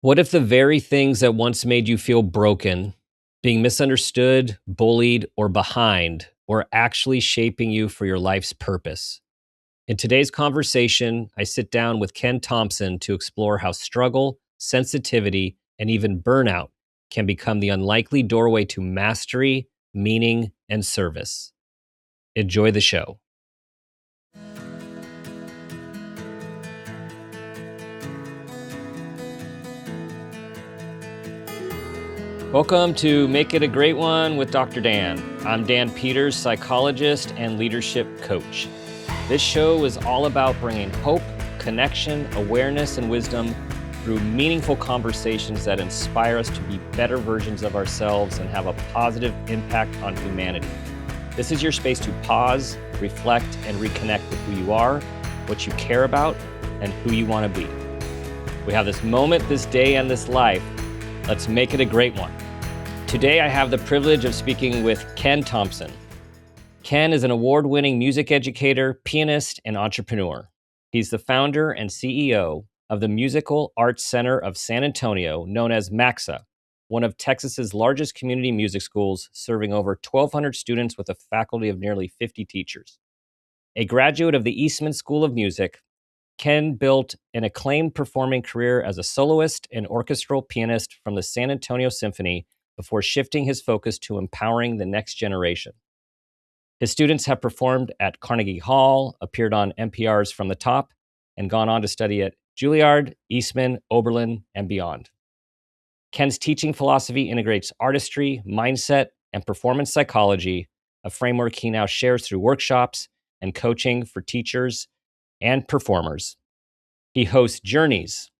What if the very things that once made you feel broken, being misunderstood, bullied, or behind, were actually shaping you for your life's purpose? In today's conversation, I sit down with Ken Thompson to explore how struggle, sensitivity, and even burnout can become the unlikely doorway to mastery, meaning, and service. Enjoy the show. Welcome to Make It a Great One with Dr. Dan. I'm Dan Peters, psychologist and leadership coach. This show is all about bringing hope, connection, awareness, and wisdom through meaningful conversations that inspire us to be better versions of ourselves and have a positive impact on humanity. This is your space to pause, reflect, and reconnect with who you are, what you care about, and who you want to be. We have this moment, this day, and this life. Let's make it a great one. Today, I have the privilege of speaking with Ken Thompson. Ken is an award-winning music educator, pianist, and entrepreneur. He's the founder and CEO of the Musical Arts Center of San Antonio, known as MACSA, one of Texas's largest community music schools, serving over 1,200 students with a faculty of nearly 50 teachers. A graduate of the Eastman School of Music, Ken built an acclaimed performing career as a soloist and orchestral pianist from the San Antonio Symphony before shifting his focus to empowering the next generation. His students have performed at Carnegie Hall, appeared on NPR's From the Top, and gone on to study at Juilliard, Eastman, Oberlin, and beyond. Ken's teaching philosophy integrates artistry, mindset, and performance psychology, a framework he now shares through workshops and coaching for teachers and performers. He hosts Journeys,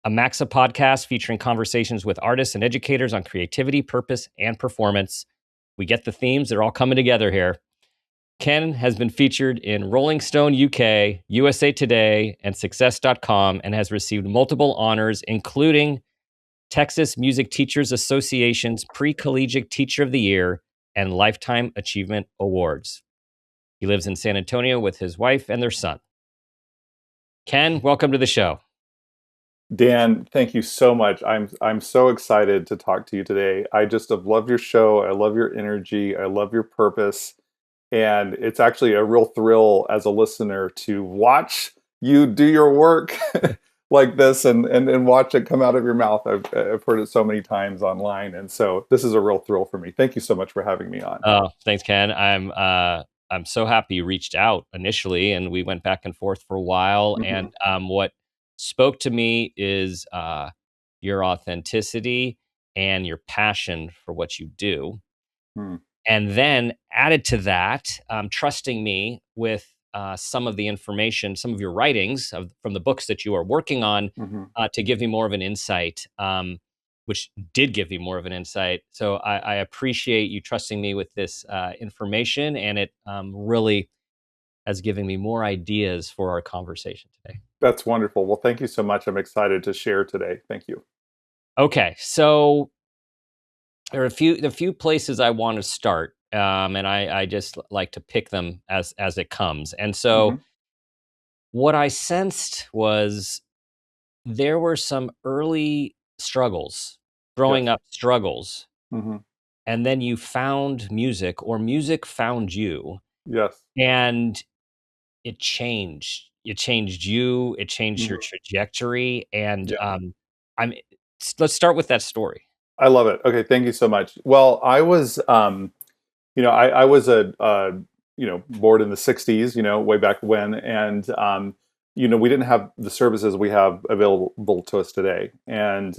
a MACSA podcast featuring conversations with artists and educators on creativity, purpose, and performance. We get the themes, they're all coming together here. Ken has been featured in Rolling Stone UK, USA Today, and Success.com, and has received multiple honors, including Texas Music Teachers Association's Pre-Collegiate Teacher of the Year and Lifetime Achievement Awards. He lives in San Antonio with his wife and their son. Ken, welcome to the show. Dan, thank you so much. I'm so excited to talk to you today. I just have loved your show. I love your energy. I love your purpose. And it's actually a real thrill as a listener to watch you do your work like this and watch it come out of your mouth. I've heard it so many times online. And so this is a real thrill for me. Thank you so much for having me on. Oh, thanks, Ken. I'm so happy you reached out initially, and we went back and forth for a while. Mhm. And what spoke to me is your authenticity and your passion for what you do. Hmm. And then added to that, trusting me with some of the information, some of your writings from the books that you are working on Mhm. to give me more of an insight, which did give me more of an insight. So I appreciate you trusting me with this information, and it really has given me more ideas for our conversation today. That's wonderful. Well, thank you so much. I'm excited to share today. Thank you. Okay, so there are a few places I want to start, and I just like to pick them as it comes. And so Mhm. what I sensed was there were some early struggles, growing Yes. up struggles, Mhm. and then you found music, or music found you, Yes. and it changed. It changed you. It changed your Mhm. trajectory, and Yeah. I'm. Let's start with that story. I love it. Okay, thank you so much. Well, I was, I was born in the '60s, way back when, and we didn't have the services we have available to us today, and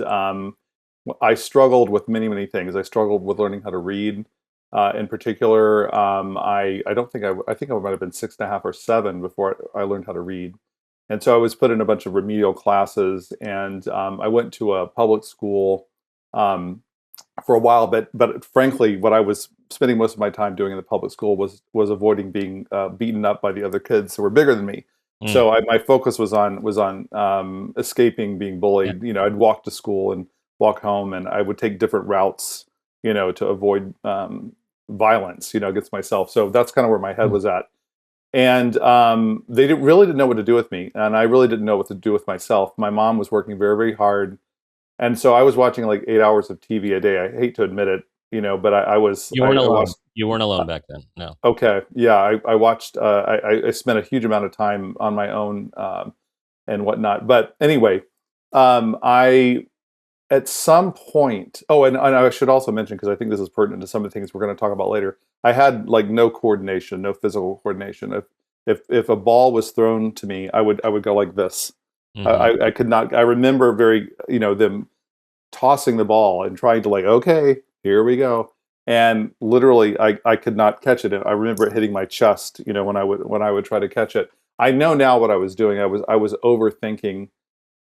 I struggled with many, many things. I struggled with learning how to read, in particular. I don't think I think I might have been 6.5 or 7 before I learned how to read, and so I was put in a bunch of remedial classes, and I went to a public school. Um, for a while, but frankly, what I was spending most of my time doing in the public school was avoiding being beaten up by the other kids who were bigger than me. Mm, So my focus was on escaping being yeah. bullied. I'd walk to school and walk home, and I would take different routes, to avoid violence, against myself. So that's kind of where my head Mm, was at. And they really didn't know what to do with me, and I really didn't know what to do with myself. My mom was working very, very hard And so I was watching like 8 hours of TV a day. I hate to admit it, but You weren't I alone. watched. You weren't alone back then. No. Okay, yeah, I watched. I spent a huge amount of time on my own and whatnot. But anyway, I at some point. Oh, and I should also mention, because I think this is pertinent to some of the things we're going to talk about later. I had like no coordination, no physical coordination. If a ball was thrown to me, I would go like this. I could not. I remember very them tossing the ball and trying to like, okay, here we go. And literally, I could not catch it. And I remember it hitting my chest, when I would try to catch it. I know now what I was doing. I was overthinking,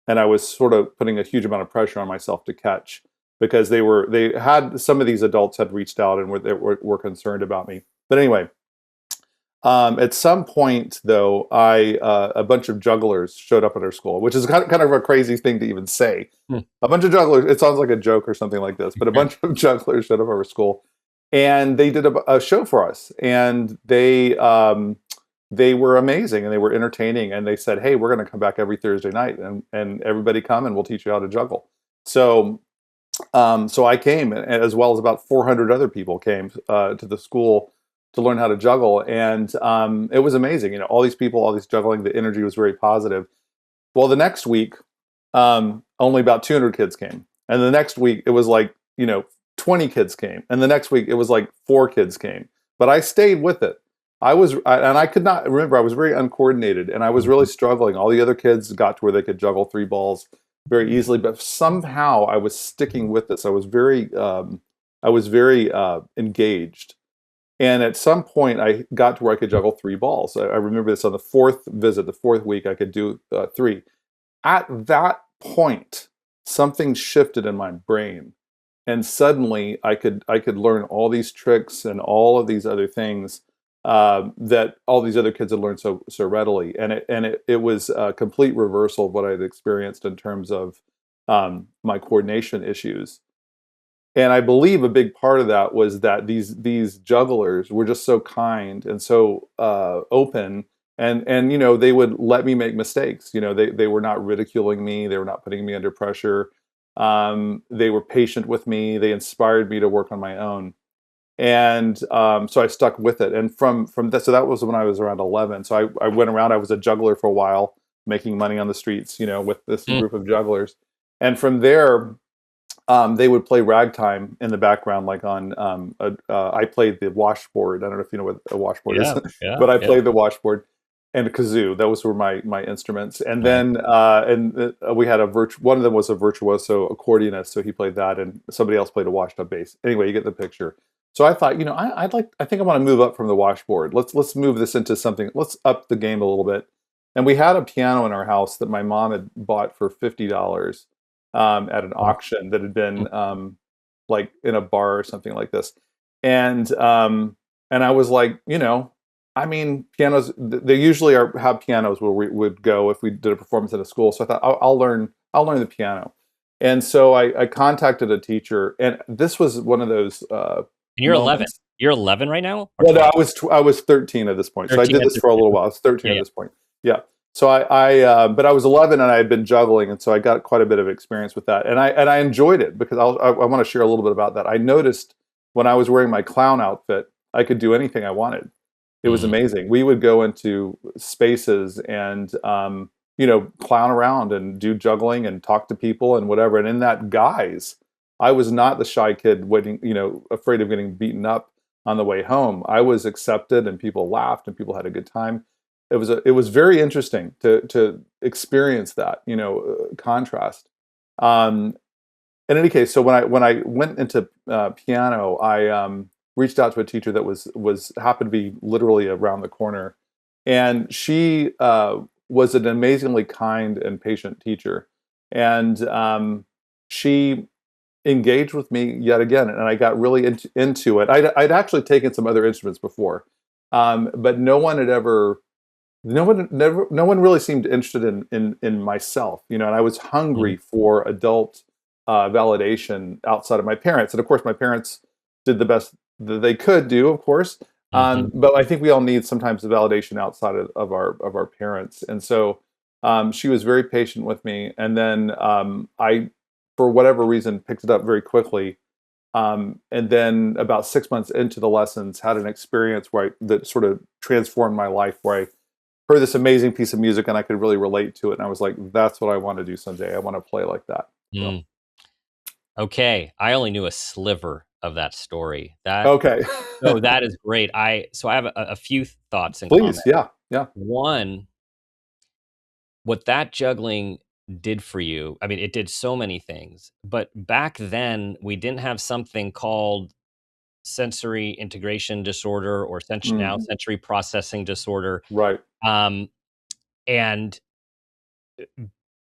and I was sort of putting a huge amount of pressure on myself to catch, because they had some of these adults had reached out and were concerned about me. But anyway, at some point, though, a bunch of jugglers showed up at our school, which is kind of a crazy thing to even say. A bunch of jugglers. It sounds like a joke or something like this, but a bunch of jugglers showed up at our school, and they did a show for us, and they were amazing, and they were entertaining, and they said, "Hey, we're going to come back every Thursday night, and everybody come, and we'll teach you how to juggle." So, so I came, and as well as about 400 other people came to the school to learn how to juggle, and it was amazing. All these people, all these juggling, the energy was very positive. Well, the next week, only about 200 kids came, and the next week it was like 20 kids came, and the next week it was like 4 kids came. But I stayed with it. And I could not remember. I was very uncoordinated, and I was really struggling. All the other kids got to where they could juggle 3 balls very easily, but somehow I was sticking with this. I was very engaged. And at some point, I got to where I could juggle 3 balls. I remember this on the 4th visit, the 4th week, I could do 3. At that point, something shifted in my brain, and suddenly I could learn all these tricks and all of these other things that all these other kids had learned so readily. And it was a complete reversal of what I had experienced in terms of my coordination issues. And I believe a big part of that was that these jugglers were just so kind and so open, and they would let me make mistakes. They were not ridiculing me. They were not putting me under pressure. They were patient with me. They inspired me to work on my own. And so I stuck with it. And from that, so that was when I was around 11. So I went around. I was a juggler for a while, making money on the streets, with this group of jugglers. And from there, they would play ragtime in the background, like on. I played the washboard. I don't know if you know what a washboard is, but I played the washboard and a kazoo. Those were my instruments. And then we had one of them was a virtuoso accordionist, so he played that, and somebody else played a washed up bass. Anyway, you get the picture. So I thought, I think I want to move up from the washboard. Let's move this into something. Let's up the game a little bit. And we had a piano in our house that my mom had bought for $50 at an auction that had been like in a bar or something like this. And I was like, pianos. They usually have pianos where we would go if we did a performance at a school. So I thought I'll learn the piano. And so I contacted a teacher, and this was one of those. And you're 11. You're 11 right now? Well, no, I was 13 at this point. So I did this for a little while. I was 13 at this point. Yeah. So but I was 11, and I had been juggling, and so I got quite a bit of experience with that, and I enjoyed it, because I want to share a little bit about that. I noticed when I was wearing my clown outfit, I could do anything I wanted. It was amazing. We would go into spaces and clown around and do juggling and talk to people and whatever. And in that guise, I was not the shy kid waiting, afraid of getting beaten up on the way home. I was accepted, and people laughed, and people had a good time. It was very interesting to experience that, contrast. In any case, so when I went into piano, I reached out to a teacher that was happened to be literally around the corner, and she was an amazingly kind and patient teacher, and she engaged with me yet again, and I got really into it. I'd actually taken some other instruments before, but no one really seemed interested in myself, and I was hungry for adult validation outside of my parents. And of course, my parents did the best that they could do, of course. But I think we all need sometimes the validation outside of our parents. And so she was very patient with me. And then I for whatever reason, picked it up very quickly. And then about 6 months into the lessons, had an experience that sort of transformed my life, where I heard this amazing piece of music and I could really relate to it. And I was like, that's what I want to do someday. I want to play like that. So. Mm. Okay. I only knew a sliver of that story. Okay. That is great. So I have a few thoughts and Please. comments. Yeah. Yeah. One, what that juggling did for you, I mean, it did so many things, but back then we didn't have something called sensory integration disorder or now Mm, sensory processing disorder. right. Um, and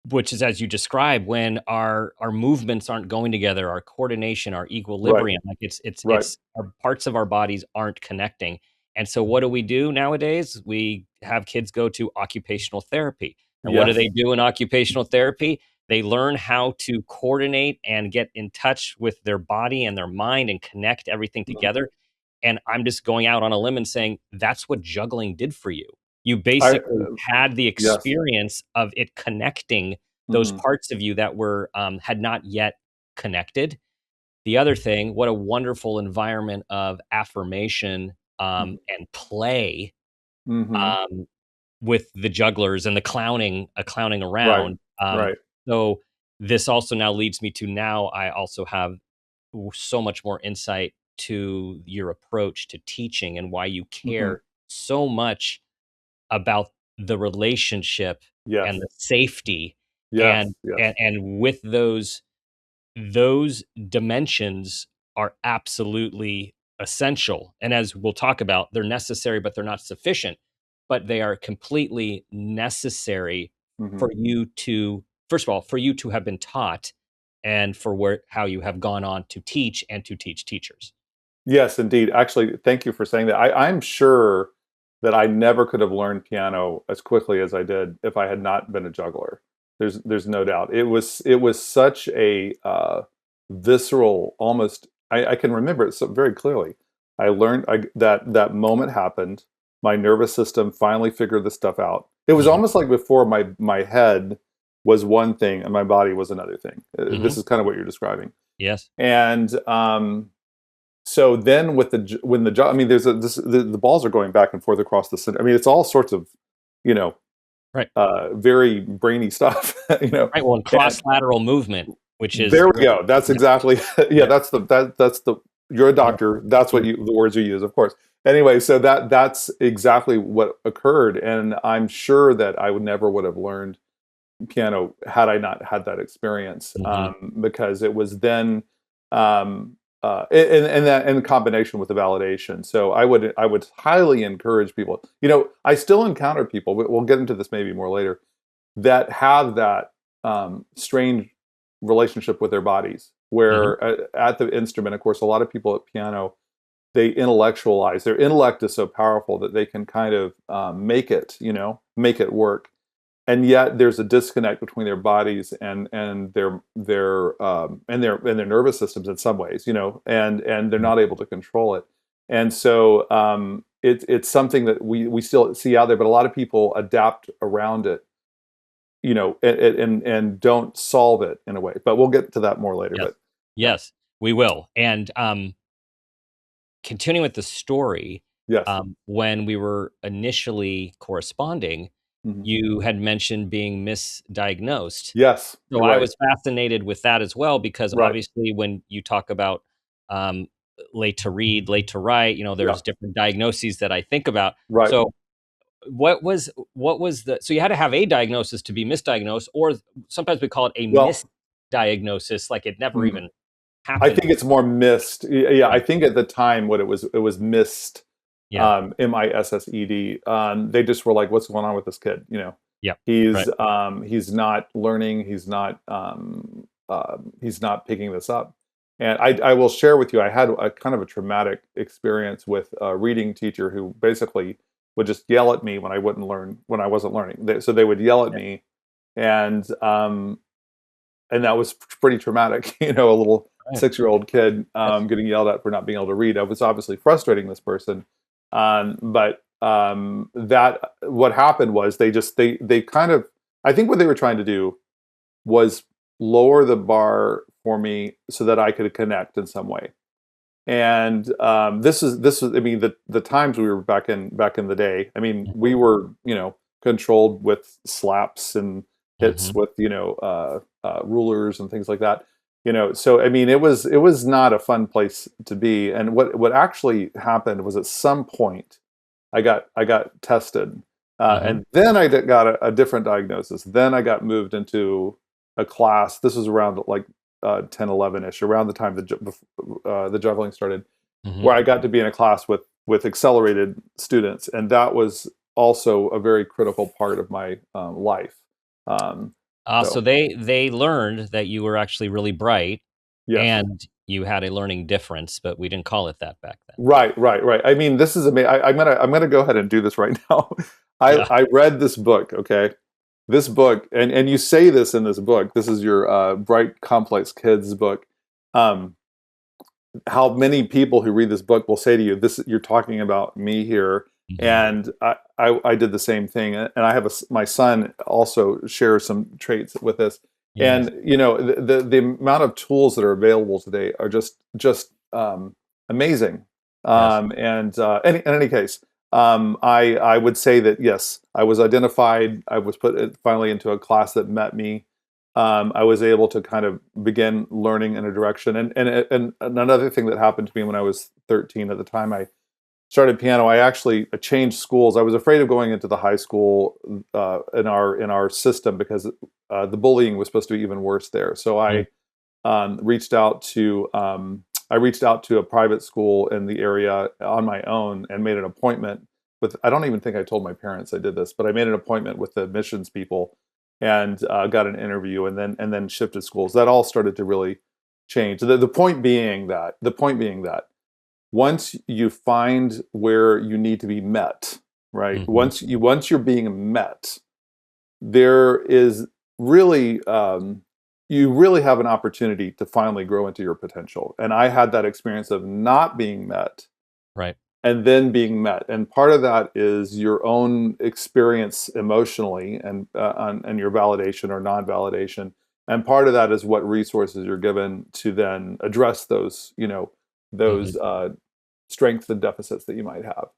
which is, as you described, when our movements aren't going together, our coordination, our Right. equilibrium, like Right. it's our parts of our bodies aren't connecting. And so what do we do nowadays? We have kids go to occupational therapy. And what do Yes. they do in occupational therapy? They learn how to coordinate and get in touch with their body and their mind and connect everything Mhm. together. And I'm just going out on a limb and saying that's what juggling did for you. You I basically had the yes. experience of it connecting those Hmm. parts of you that were had not yet connected. The other thing, what a wonderful environment of affirmation and play Hmm. um, with the jugglers and the clowning Right. around. Right. So this also now leads me to now I also have so much more insight to your approach to teaching and why you Hmm. care so much about the relationship and Yes. the safety Yes. Yes. and with those dimensions are absolutely essential. And as we'll talk about, they're necessary, but they're not sufficient. But they are completely necessary Hmm. for you to, first of all, for you to have been taught and for how you have gone on to teach and to teach teachers. Yes, indeed. Actually, thank you for saying that. I'm sure that I never could have learned piano as quickly as I did if I had not been a juggler. There's no doubt. It was such a visceral, almost. I can remember it so very clearly. I learned that moment happened. My nervous system finally figured this stuff out. It was Mhm, almost like before my head was one thing and my body was another thing. mhm. This is kind of what you're describing. Yes. And so then when the I mean, the balls are going back and forth across the center. I mean, it's all sorts of, you know, Right. very brainy stuff, Right. Well, and And cross lateral movement, which is there we go. That's yeah, exactly, yeah. yeah, That's the. You're a yeah. doctor. That's what the words you use, of course. Anyway, so that's exactly what occurred, and I'm sure that I would have learned piano had I not had that experience, Mhm. because it was then, and that in combination with the validation. So I would highly encourage people. I still encounter people. We'll get into this maybe more later, that have that strange relationship with their bodies, Mhm. where at the instrument, of course, a lot of people at piano, they intellectualize. Their intellect is so powerful that they can kind of make it work, and yet there's a disconnect between their bodies and their nervous systems in some ways, and they're Mhm. not able to control it. And so it's something that we still see out there, but a lot of people adapt around it, and don't solve it in a way. But we'll get to that more later. Yes. But yeah. Yes, we will. And continuing with the story, Yes. when we were initially corresponding, Hmm. you had mentioned being misdiagnosed. Yes, So you're I right. was fascinated with that as well because Right. obviously when you talk about um, late to read, late to write, Yeah. there's different diagnoses that I think about. Right. So what was the so you had to have a diagnosis to be misdiagnosed, or sometimes we call it a Well, misdiagnosis, like it never mm, even I happened. think it's more missed. Yeah, I Yeah, think at the time what it was missed. yeah, MISSED. They just were like, "What's going on with this kid?" yeah, right. He's not learning. He's not picking this up. And I will share with you, I had a kind of a traumatic experience with a reading teacher who basically would just yell at me when I wouldn't learn, when I wasn't learning. So they would yell at Yeah, me, and that was pretty traumatic. A little right. 6-year-old kid Yes. getting yelled at for not being able to read. I was obviously frustrating this person, but that what happened was they kind of, I think what they were trying to do was lower the bar for me so that I could connect in some way. And this was I mean the times we were back in the day. I mean we were controlled with slaps and hits Mm-hmm. with rulers and things like that. So I mean it was not a fun place to be. And what actually happened was at some point I got tested, Mm-hmm. and then got a different diagnosis. Then I got moved into a class. This was around like 10, 11-ish, around the time the juggling started, Mm-hmm. where I got to be in a class with accelerated students, and that was also a very critical part of my life. Um, So so they learned that you were actually really bright, yes. and you had a learning difference, but we didn't call it that back then. Right, right, right. I mean, this is amazing. I'm gonna go ahead and do this right now. I Yeah. I read this book. Okay, this book, and you say this in this book. This is your Bright Complex Kids book. Um, how many people who read this book will say to you, "This you're talking about me here," Mm-hmm. and I did the same thing, and I have my son also shares some traits with this, Yes. and the amount of tools that are available today are just amazing, Yes. in any case, I would say that yes, I was identified, I was put finally into a class that met me. I was able to kind of begin learning in a direction. And another thing that happened to me when I was 13, at the time I started piano, I actually changed schools. I was afraid of going into the high school in our system because the bullying was supposed to be even worse there. So Mm. I reached out to a private school in the area on my own and made an appointment with. I don't even think I told my parents I did this, but I made an appointment with the admissions people and got an interview, and then shifted schools. That all started to really change. The point being that once you find where you need to be met, right? Mm-hmm. Once you're being met, there is really you really have an opportunity to finally grow into your potential. And I had that experience of not being met Right. and then being met. And part of that is your own experience emotionally and your validation or non-validation. And part of that is what resources you're given to then address those Mm-hmm. strengths and deficits that you might have.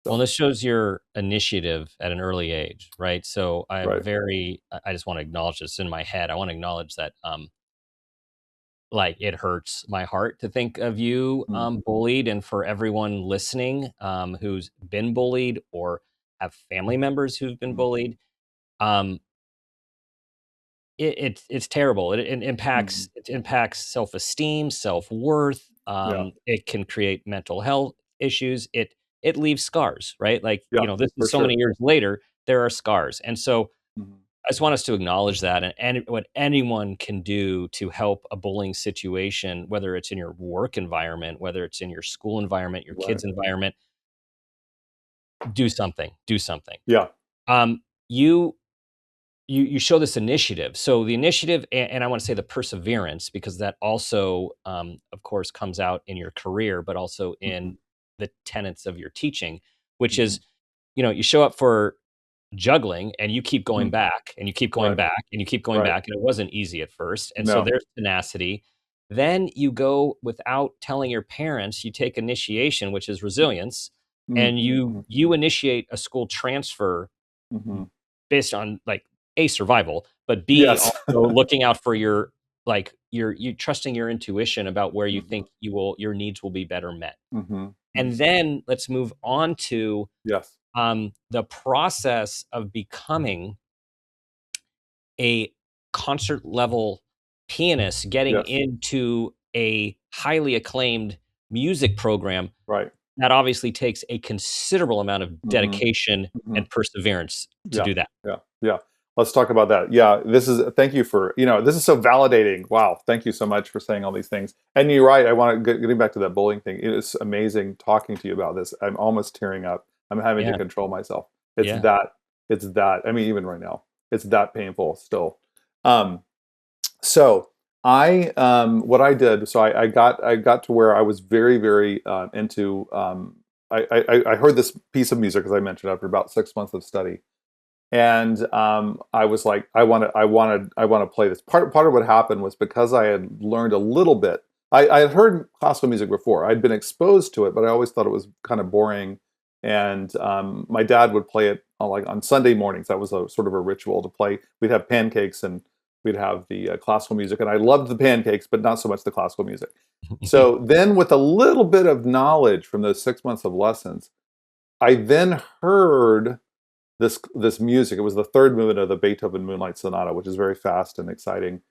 Well, So this shows your initiative at an early age, right? So right. I just want to acknowledge this in my head. I want to acknowledge that, like it hurts my heart to think of you Mm, bullied, and for everyone listening who's been bullied or have family members who've been mm, bullied. Um, it's terrible. It mm. impacts self-esteem, self-worth. Yeah. It can create mental health issues. It leaves scars, right? Like, Yeah, this for is so many sure. years later, there are scars. And so Mhm. I just want us to acknowledge that, and what anyone can do to help a bullying situation, whether it's in your work environment, whether it's in your school environment, your Right. kids' environment, do something. Do something. Yeah. Um, you you show this initiative. So the initiative, and I want to say the perseverance, because that also, of course, comes out in your career, but also Mhm. in the tenets of your teaching, which Mhm. is, you show up for juggling and you keep going Mhm. back and you keep going Right. back and you keep going Right. back. And it wasn't easy at first. And so No. there's tenacity. Then you go without telling your parents, you take initiation, which is resilience, Mm. and you Mhm. you initiate a school transfer Mhm. based on, like, A, survival, but B, Yes. also looking out for your, like, you trusting your intuition about where you Mhm. think your needs will be better met. Mhm. And Mhm. then let's move on to, Yes. the process of becoming a concert level pianist, getting Yes. into a highly acclaimed music program. Right. That obviously takes a considerable amount of Mhm. dedication Mhm. and perseverance to Yeah. do that. Yeah. Yeah. Let's talk about that. Yeah, thank you for, this is so validating. Wow. Thank you so much for saying all these things. And you're right. I want to getting back to that bullying thing. It is amazing talking to you about this. I'm almost tearing up. I'm having to Yeah, control myself. It's yeah. that, it's that. I mean, even right now, it's that painful still. Um, so what I did, so I got to where I was very, very into, I heard this piece of music, as I mentioned, after about 6 months of study. And I was like, I want to play this. Part of what happened was because I had learned a little bit. I had heard classical music before. I'd been exposed to it, but I always thought it was kind of boring. And my dad would play it on Sunday mornings. That was a sort of a ritual to play. We'd have pancakes and we'd have the classical music, and I loved the pancakes, but not so much the classical music. So then, with a little bit of knowledge from those 6 months of lessons, I then heard this music. It was the third movement of the Beethoven Moonlight Sonata, which is very fast and exciting.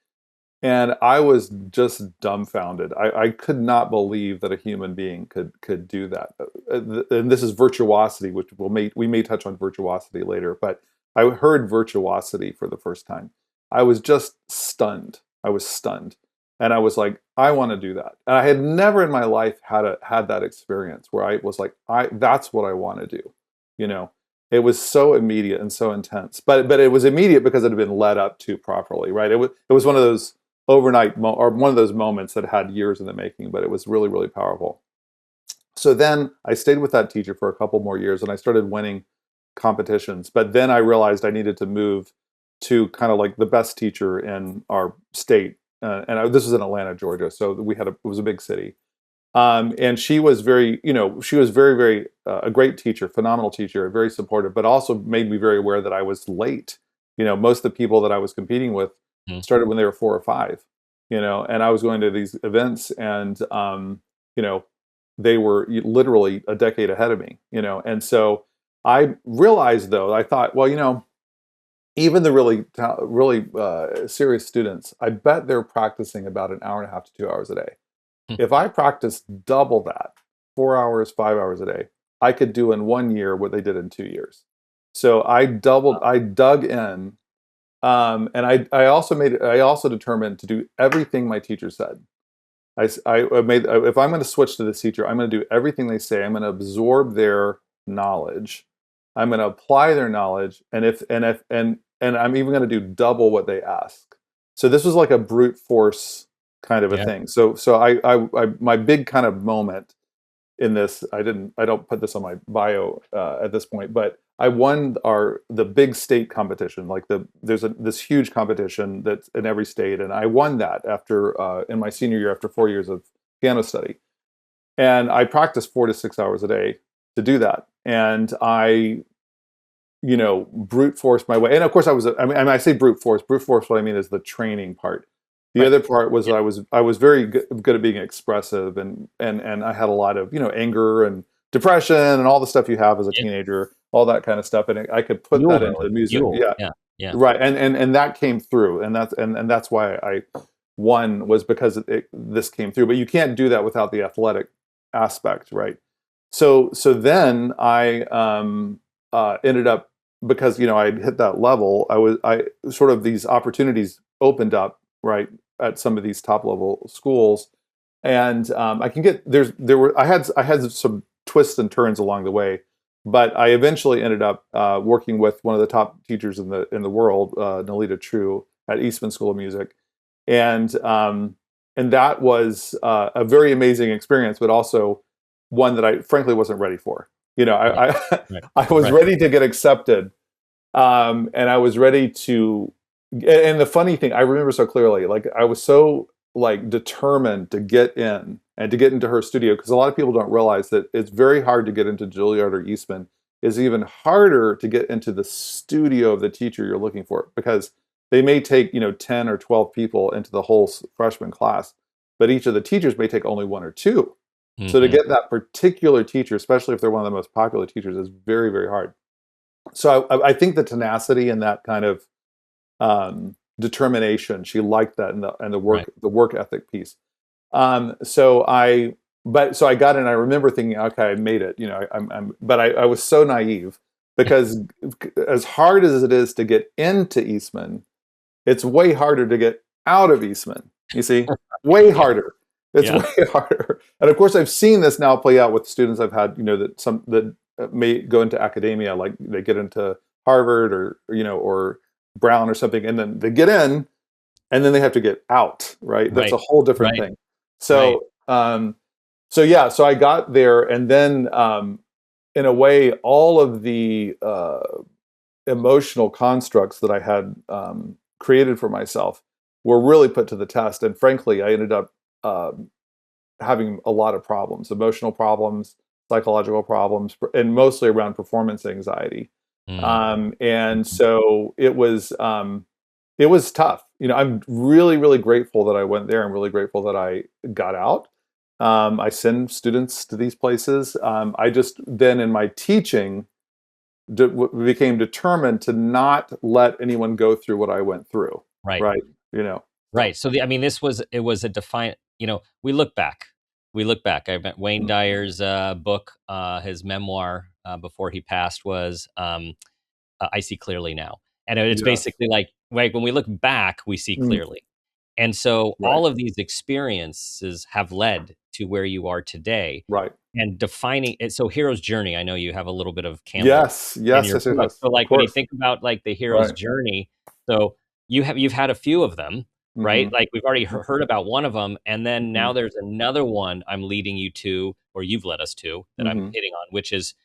And I was just dumbfounded. I could not believe that a human being could do that. And this is virtuosity, which we may touch on virtuosity later. But I heard virtuosity for the first time. I was just stunned. I was stunned, and I was like, I want to do that. And I had never in my life had that experience where I was like, that's what I want to do. You know, it was so immediate and so intense. But it was immediate because it had been led up to properly, right? It was one of those overnight or one of those moments that had years in the making, but it was really, really powerful. So then I stayed with that teacher for a couple more years, and I started winning competitions. But then I realized I needed to move to kind of like the best teacher in our state. This was in Atlanta, Georgia. So it was a big city. And she was very, very a great teacher, phenomenal teacher, very supportive, but also made me very aware that I was late. Most of the people that I was competing with started when they were 4 or 5, and I was going to these events, and, they were literally a decade ahead of me, and so I realized, though, I thought, well, even the really serious students, I bet they're practicing about an hour and a half to 2 hours a day. If I practiced double that, 4 hours, 5 hours a day, I could do in 1 year what they did in 2 years. So I dug in, and I also determined to do everything my teacher said. If I'm going to switch to this teacher, I'm going to do everything they say. I'm going to absorb their knowledge. I'm going to apply their knowledge, and I'm even going to do double what they ask. So this was like a brute force kind of a thing. So I my big kind of moment in this, I don't put this on my bio at this point, but I won the big state competition. Like there's this huge competition that's in every state, and I won that after in my senior year, after 4 years of piano study. And I practiced 4 to 6 hours a day to do that, and I brute force my way. And of course, I say brute force. Brute force, what I mean is the training part. The other part was I was very good at being expressive, and I had a lot of anger and depression and all the stuff you have as a teenager, all that kind of stuff, and I could put that into music. Yeah, right. And that came through, and that's why I won, was because this came through. But you can't do that without the athletic aspect, right? So then I ended up, because I'd hit that level, I sort of, these opportunities opened up, right, at some of these top level schools, and I had some twists and turns along the way, but I eventually ended up working with one of the top teachers in the world, Nelita at Eastman School of Music, and that was a very amazing experience, but also one that I frankly wasn't ready for. I was ready to get accepted, and I was ready to. And the funny thing, I remember so clearly, like I was so determined to get in and to get into her studio, because a lot of people don't realize that it's very hard to get into Juilliard or Eastman. It's even harder to get into the studio of the teacher you're looking for, because they may take 10 or 12 people into the whole freshman class, but each of the teachers may take only 1 or 2. Mm-hmm. So to get that particular teacher, especially if they're one of the most popular teachers, is very, very hard. So I think the tenacity and that kind of determination, she liked that, and the work ethic piece. So I got in. I remember thinking, okay, I made it. But I was so naive, because as hard as it is to get into Eastman, it's way harder to get out of Eastman. You see, way harder. It's way harder. And of course, I've seen this now play out with students I've had. That may go into academia, like they get into Harvard or Brown or something, and then they get in, and then they have to get out, right? That's a whole different thing. So, so I got there, and then in a way, all of the emotional constructs that I had created for myself were really put to the test. And frankly, I ended up having a lot of problems, emotional problems, psychological problems, and mostly around performance anxiety. And so it was tough. I'm really, really grateful that I went there. I'm really grateful that I got out. I send students to these places. I just then in my teaching became determined to not let anyone go through what I went through. Right. Right. Right. So it was a defiant, we look back. I met Wayne Dyer's book, his memoir before he passed was I See Clearly Now. And it's basically like when we look back, we see clearly. And so all of these experiences have led to where you are today. Right. And defining it. So hero's journey, I know you have a little bit of Campbell Yes. in your book. Yes. So like when you think about like the hero's journey, so you've had a few of them, right? Like we've already heard about one of them, and then now there's another one I'm leading you to, or you've led us to, that I'm hitting on, which is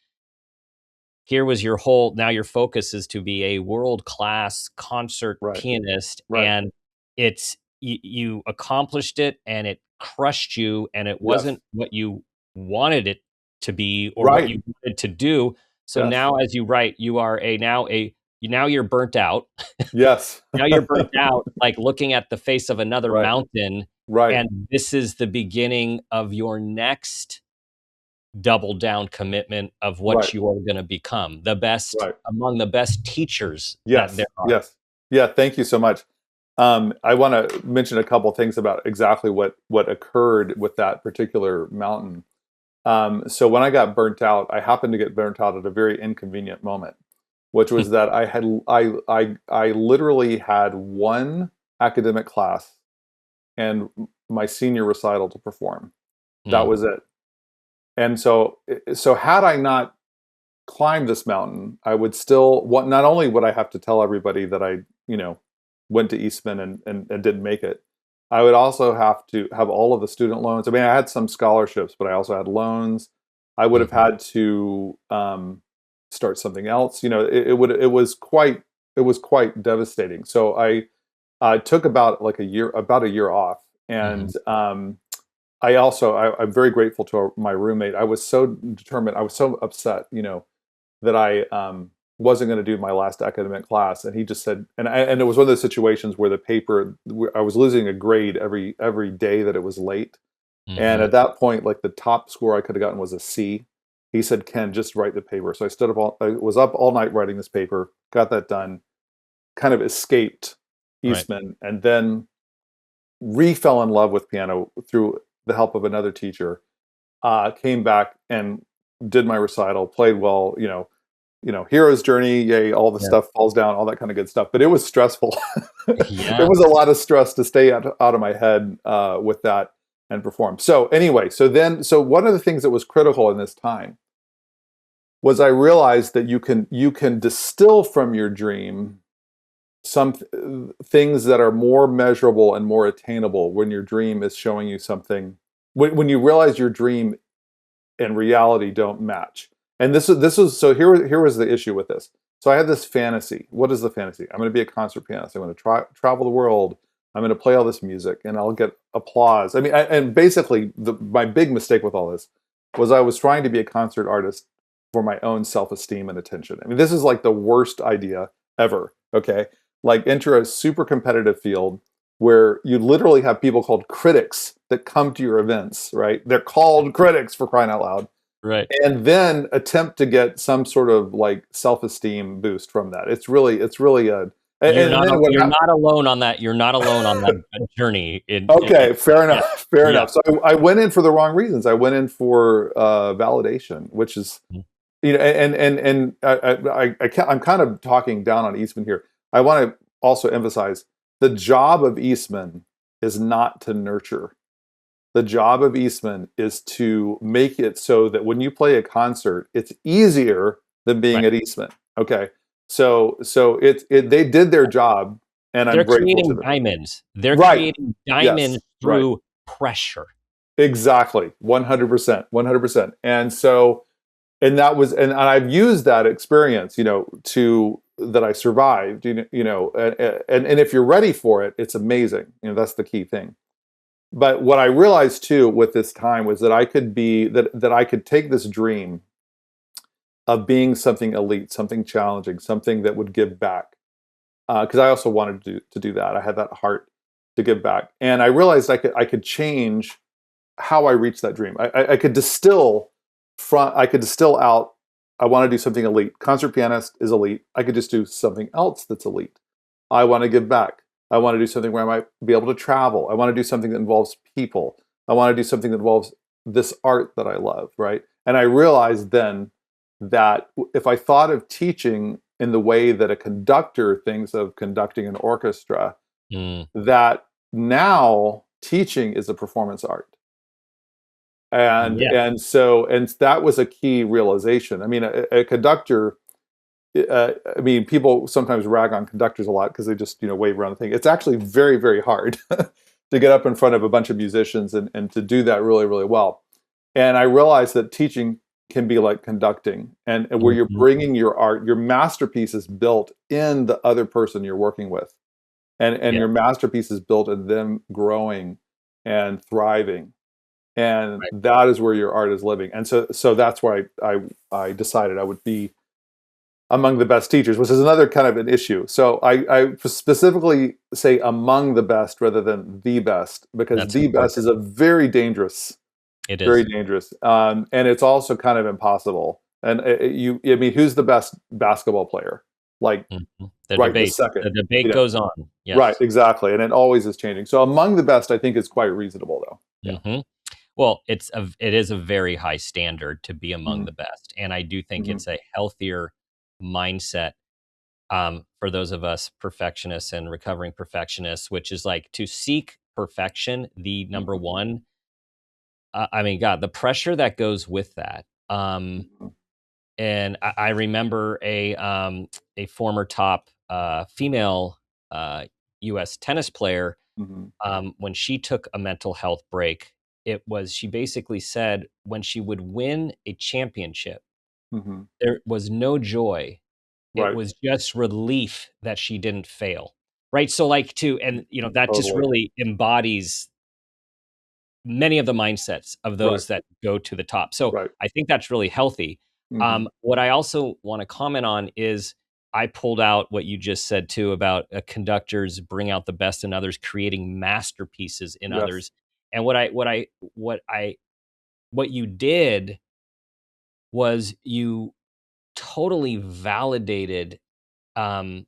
here was now your focus is to be a world-class concert pianist, and it's you accomplished it, and it crushed you, and it wasn't what you wanted it to be or what you wanted to do. So now, as you write, you are now you're burnt out. Yes. Now you're burnt out, like looking at the face of another mountain. Right. And this is the beginning of your next double down commitment of what you are going to become, the best among the best teachers that there are. Yes. Yeah. Thank you so much. I want to mention a couple things about exactly what occurred with that particular mountain. So when I got burnt out, I happened to get burnt out at a very inconvenient moment, which was that I literally had one academic class and my senior recital to perform. That was it. And so had I not climbed this mountain, I would still not only would I have to tell everybody that I, went to Eastman and didn't make it, I would also have to have all of the student loans. I mean, I had some scholarships, but I also had loans. I would have had to start something else. It was quite devastating. So I took about a year off, and I'm very grateful to my roommate. I was so determined. I was so upset, that I wasn't going to do my last academic class. And he just said, and it was one of those situations where I was losing a grade every day that it was late. And at that point, like the top score I could have gotten was a C. He said, "Ken, just write the paper." So I was up all night writing this paper, got that done, kind of escaped Eastman, and then fell in love with piano through the help of another teacher, came back and did my recital, played well, hero's journey, yay, all the stuff falls down, all that kind of good stuff. But it was stressful. There was a lot of stress to stay out of my head with that and perform. So anyway, so one of the things that was critical in this time was I realized that you can distill from your dream some things that are more measurable and more attainable when your dream is showing you something, when you realize your dream and reality don't match. And this is so here was the issue with this. So I had this fantasy. What is the fantasy? I'm going to be a concert pianist. I'm going to travel the world. I'm going to play all this music and I'll get applause. I mean, and basically my big mistake with all this was I was trying to be a concert artist for my own self-esteem and attention. I mean, this is like the worst idea ever. Okay. Like enter a super competitive field where you literally have people called critics that come to your events, right? They're called critics, for crying out loud. Right. And then attempt to get some sort of like self-esteem boost from that. It's really a you're not alone on that. You're not alone on that journey. Fair enough. Fair enough. So I went in for the wrong reasons. I went in for validation, which is, and I'm kind of talking down on Eastman here. I want to also emphasize the job of Eastman is not to nurture. The job of Eastman is to make it so that when you play a concert, it's easier than being at Eastman. Okay. So they did their job, and I'm grateful creating to them. Diamonds. They're creating diamonds through pressure. Exactly. 100%. 100%. And so, and I've used that experience, to that I survived. And if you're ready for it, it's amazing. That's the key thing. But what I realized too with this time was that I could take this dream of being something elite, something challenging, something that would give back. Because I also wanted to do that. I had that heart to give back, and I realized I could change how I reached that dream. I could distill out. I want to do something elite. Concert pianist is elite. I could just do something else that's elite. I want to give back. I want to do something where I might be able to travel. I want to do something that involves people. I want to do something that involves this art that I love, right? And I realized then that if I thought of teaching in the way that a conductor thinks of conducting an orchestra, that now teaching is a performance art. And that was a key realization. I mean, a conductor, people sometimes rag on conductors a lot because they just, wave around the thing. It's actually very, very hard to get up in front of a bunch of musicians and to do that really, really well. And I realized that teaching can be like conducting, and where you're bringing your art, your masterpiece is built in the other person you're working with. And your masterpiece is built in them growing and thriving. And that is where your art is living. And so that's why I decided I would be among the best teachers, which is another kind of an issue. So I specifically say among the best rather than the best, because that's the important. Best is a very dangerous. It is very dangerous, and it's also kind of impossible. And who's the best basketball player? Like the debate. The debate goes on. Yes. Right, exactly, and it always is changing. So among the best, I think, is quite reasonable, though. Yeah. Well, it is a very high standard to be among the best, and I do think it's a healthier mindset for those of us perfectionists and recovering perfectionists, which is like to seek perfection. The number one. God, the pressure that goes with that. And I remember a former top female U.S. tennis player, when she took a mental health break, she basically said when she would win a championship, there was no joy. It was just relief that she didn't fail. Right. So that just really embodies many of the mindsets of those that go to the top. So I think that's really healthy. What I also want to comment on is I pulled out what you just said too about conductors bring out the best in others, creating masterpieces in others. And what you did was you totally validated and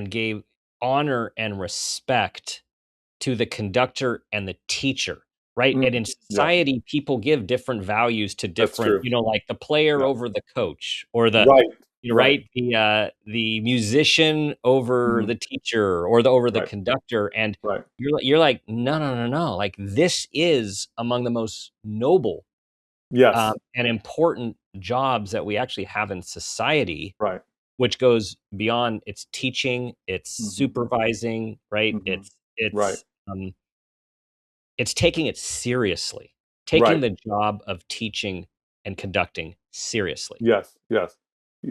gave honor and respect to the conductor and the teacher. Right. And in society, people give different values to different, like the player over the coach, or the, the musician over the teacher, or over the conductor. And you're like, no. Like, this is among the most noble and important jobs that we actually have in society. Right. Which goes beyond its teaching, it's supervising, right? It's taking it seriously, taking the job of teaching and conducting seriously. Yes.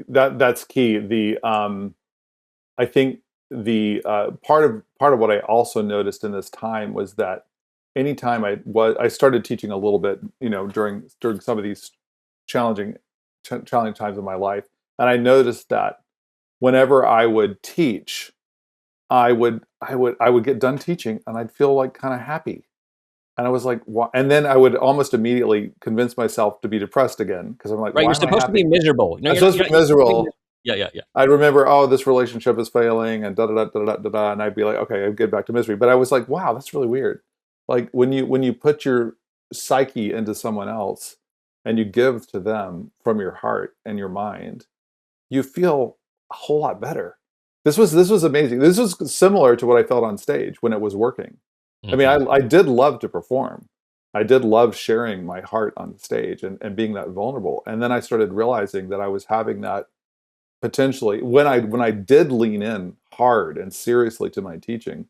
That's key. I think the part of what I also noticed in this time was that anytime I started teaching a little bit, during some of these challenging times of my life, and I noticed that whenever I would teach, I would get done teaching and I'd feel like kind of happy. And I was like, why? And then I would almost immediately convince myself to be depressed again, because I'm like, you're supposed to be miserable. I'm supposed to be miserable. Yeah. I remember, this relationship is failing, and and I'd be like, okay, I'd get back to misery. But I was like, wow, that's really weird. Like when you put your psyche into someone else and you give to them from your heart and your mind, you feel a whole lot better. This was amazing. This was similar to what I felt on stage when it was working. I mean, I did love to perform. I did love sharing my heart on the stage and being that vulnerable. And then I started realizing that I was having that potentially when I did lean in hard and seriously to my teaching,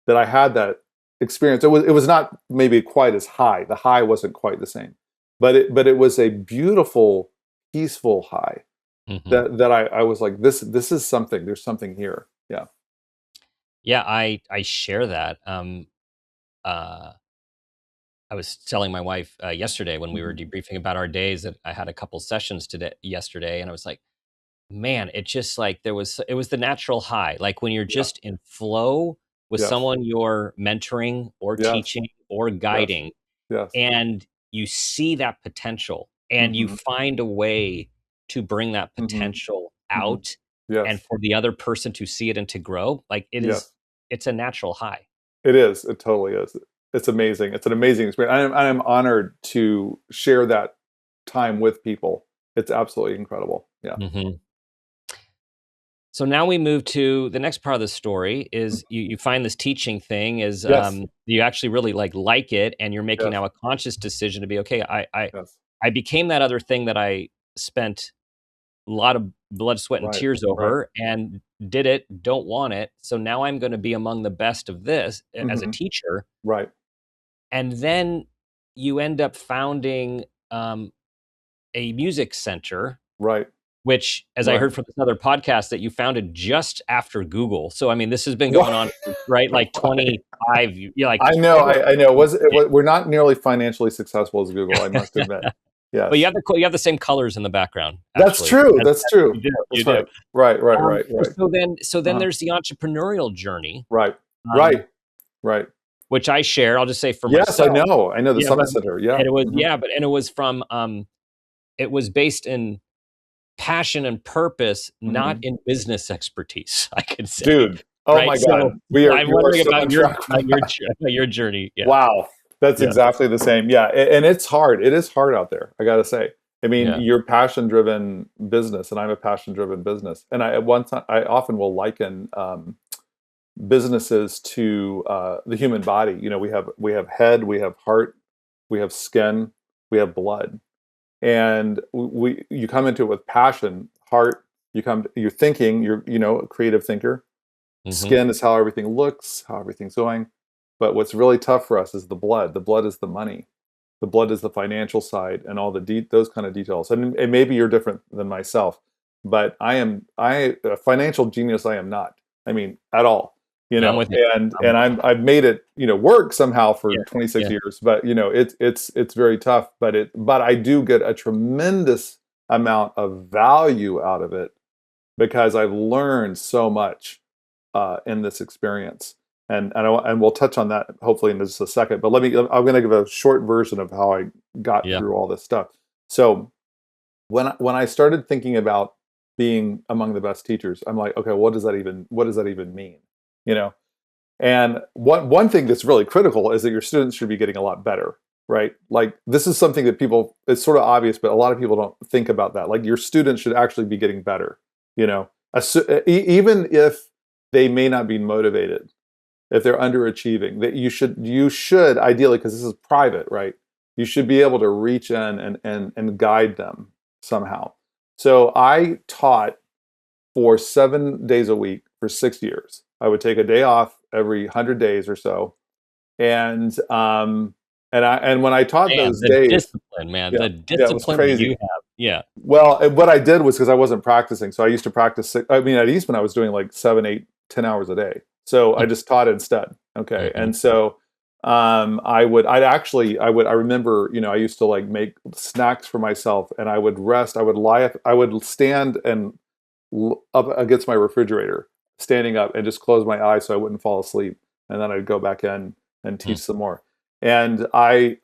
that I had that experience. It was not maybe quite as high. The high wasn't quite the same, but it was a beautiful, peaceful high Hmm. that I was like, this is something. There's something here. Yeah. Yeah, I share that. Uh, I was telling my wife yesterday when we were Hmm. debriefing about our days that I had a couple sessions today yesterday, and I was like, man, it just like it was the natural high. Like when you're Yeah. just in flow with Yes. someone you're mentoring or Yes. teaching or Yes. guiding, Yes. and you see that potential and you Hmm. find a way to bring that Hmm. potential Hmm. out and Yes. for the other person to see it and to grow, like Yes. it's a natural high. It is. It totally is. It's amazing. It's an amazing experience. I'm honored to share that time with people. It's absolutely incredible. Yeah. Hmm. So now we move to the next part of the story is you find this teaching thing is Yes. you actually really like it and you're making Yes. now a conscious decision to be okay. Yes. I became that other thing that I spent a lot of blood, sweat, and Right. tears Right. over and did it, don't want it. So now I'm going to be among the best of this as a Hmm. teacher. Right. And then you end up founding a music center, Right. which, as I Right. heard from this other podcast, that you founded just after Google. So, I mean, this has been going Right. on, right? Like Right. 25, like I know. over, I know. We're not nearly financially successful as Google, I must admit. but Yes. you have the same colors in the background, That's actually. true. That's You true. do, you That's do. right. Right. Right. Right. Right. So then Uh-huh. there's the entrepreneurial journey, Right. um, Right. Right. which I share. I'll just say for Yes, I myself, know. I know the yeah, but Summit Center. Yeah. and it was Hmm. yeah, but and it was from it was based in passion and purpose, not Hmm. in business expertise, I could say, Dude. Oh right? my So God. I'm You are wondering so on track for that. about your journey. Yeah, Wow. That's yeah, exactly the same. Yeah. And it's hard. It is hard out there. I got to say. I mean, yeah. you're passion driven business and I'm a passion driven business. And I, at one time, I often will liken, businesses to the human body. You know, we have head, we have heart, we have skin, we have blood, and we you come into it with passion, heart. You're thinking. You're a creative thinker. Hmm. Skin is how everything looks, how everything's going. But what's really tough for us is the blood. The blood is the money. The blood is the financial side and all the those kind of details. And maybe you're different than myself, but I a financial genius. I am not. I mean, at all. I'm with you. I'm And with you. I've made it work somehow for Yeah, 26 yeah, years. But it's very tough. But I do get a tremendous amount of value out of it because I've learned so much in this experience. And we'll touch on that hopefully in just a second. But I'm going to give a short version of how I got yeah. through all this stuff. So when I started thinking about being among the best teachers, I'm like, okay, what does that even mean? You know, and one thing that's really critical is that your students should be getting a lot better, right? Like this is something that it's sort of obvious, but a lot of people don't think about that. Like your students should actually be getting better, you know, even if they may not be motivated, if they're underachieving, that you should ideally, because this is private, right? You should be able to reach in and guide them somehow. So I taught for 7 days a week for 6 years. I would take a day off every 100 days or so, and when I taught Man, those the days, discipline, man, yeah, the yeah, it was discipline that you crazy. have. Yeah. Well, and what I did was because I wasn't practicing, so I used to practice. I mean, at Eastman, I was doing like 7, 8, 10 hours a day. So I just taught instead. Okay, Hmm. and so I remember, I used to like make snacks for myself, and I would rest. I would stand and up against my refrigerator, standing up, and just close my eyes so I wouldn't fall asleep, and then I'd go back in and teach some more. And I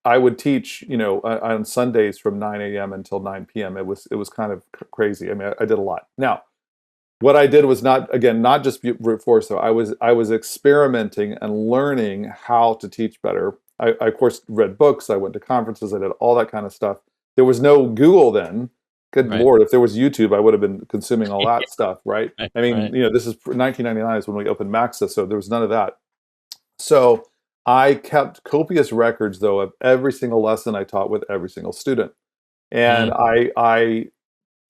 would teach, on Sundays from 9 a.m. until 9 p.m. It was kind of crazy. I mean, I did a lot. Now, what I did was not just brute force though. I was experimenting and learning how to teach better. I of course read books. I went to conferences. I did all that kind of stuff. There was no Google then. Good Right. Lord, if there was YouTube, I would have been consuming all that stuff, right? Right. I mean, Right. this is 1999 is when we opened MACSA, so there was none of that. So I kept copious records, though, of every single lesson I taught with every single student. And Mm. I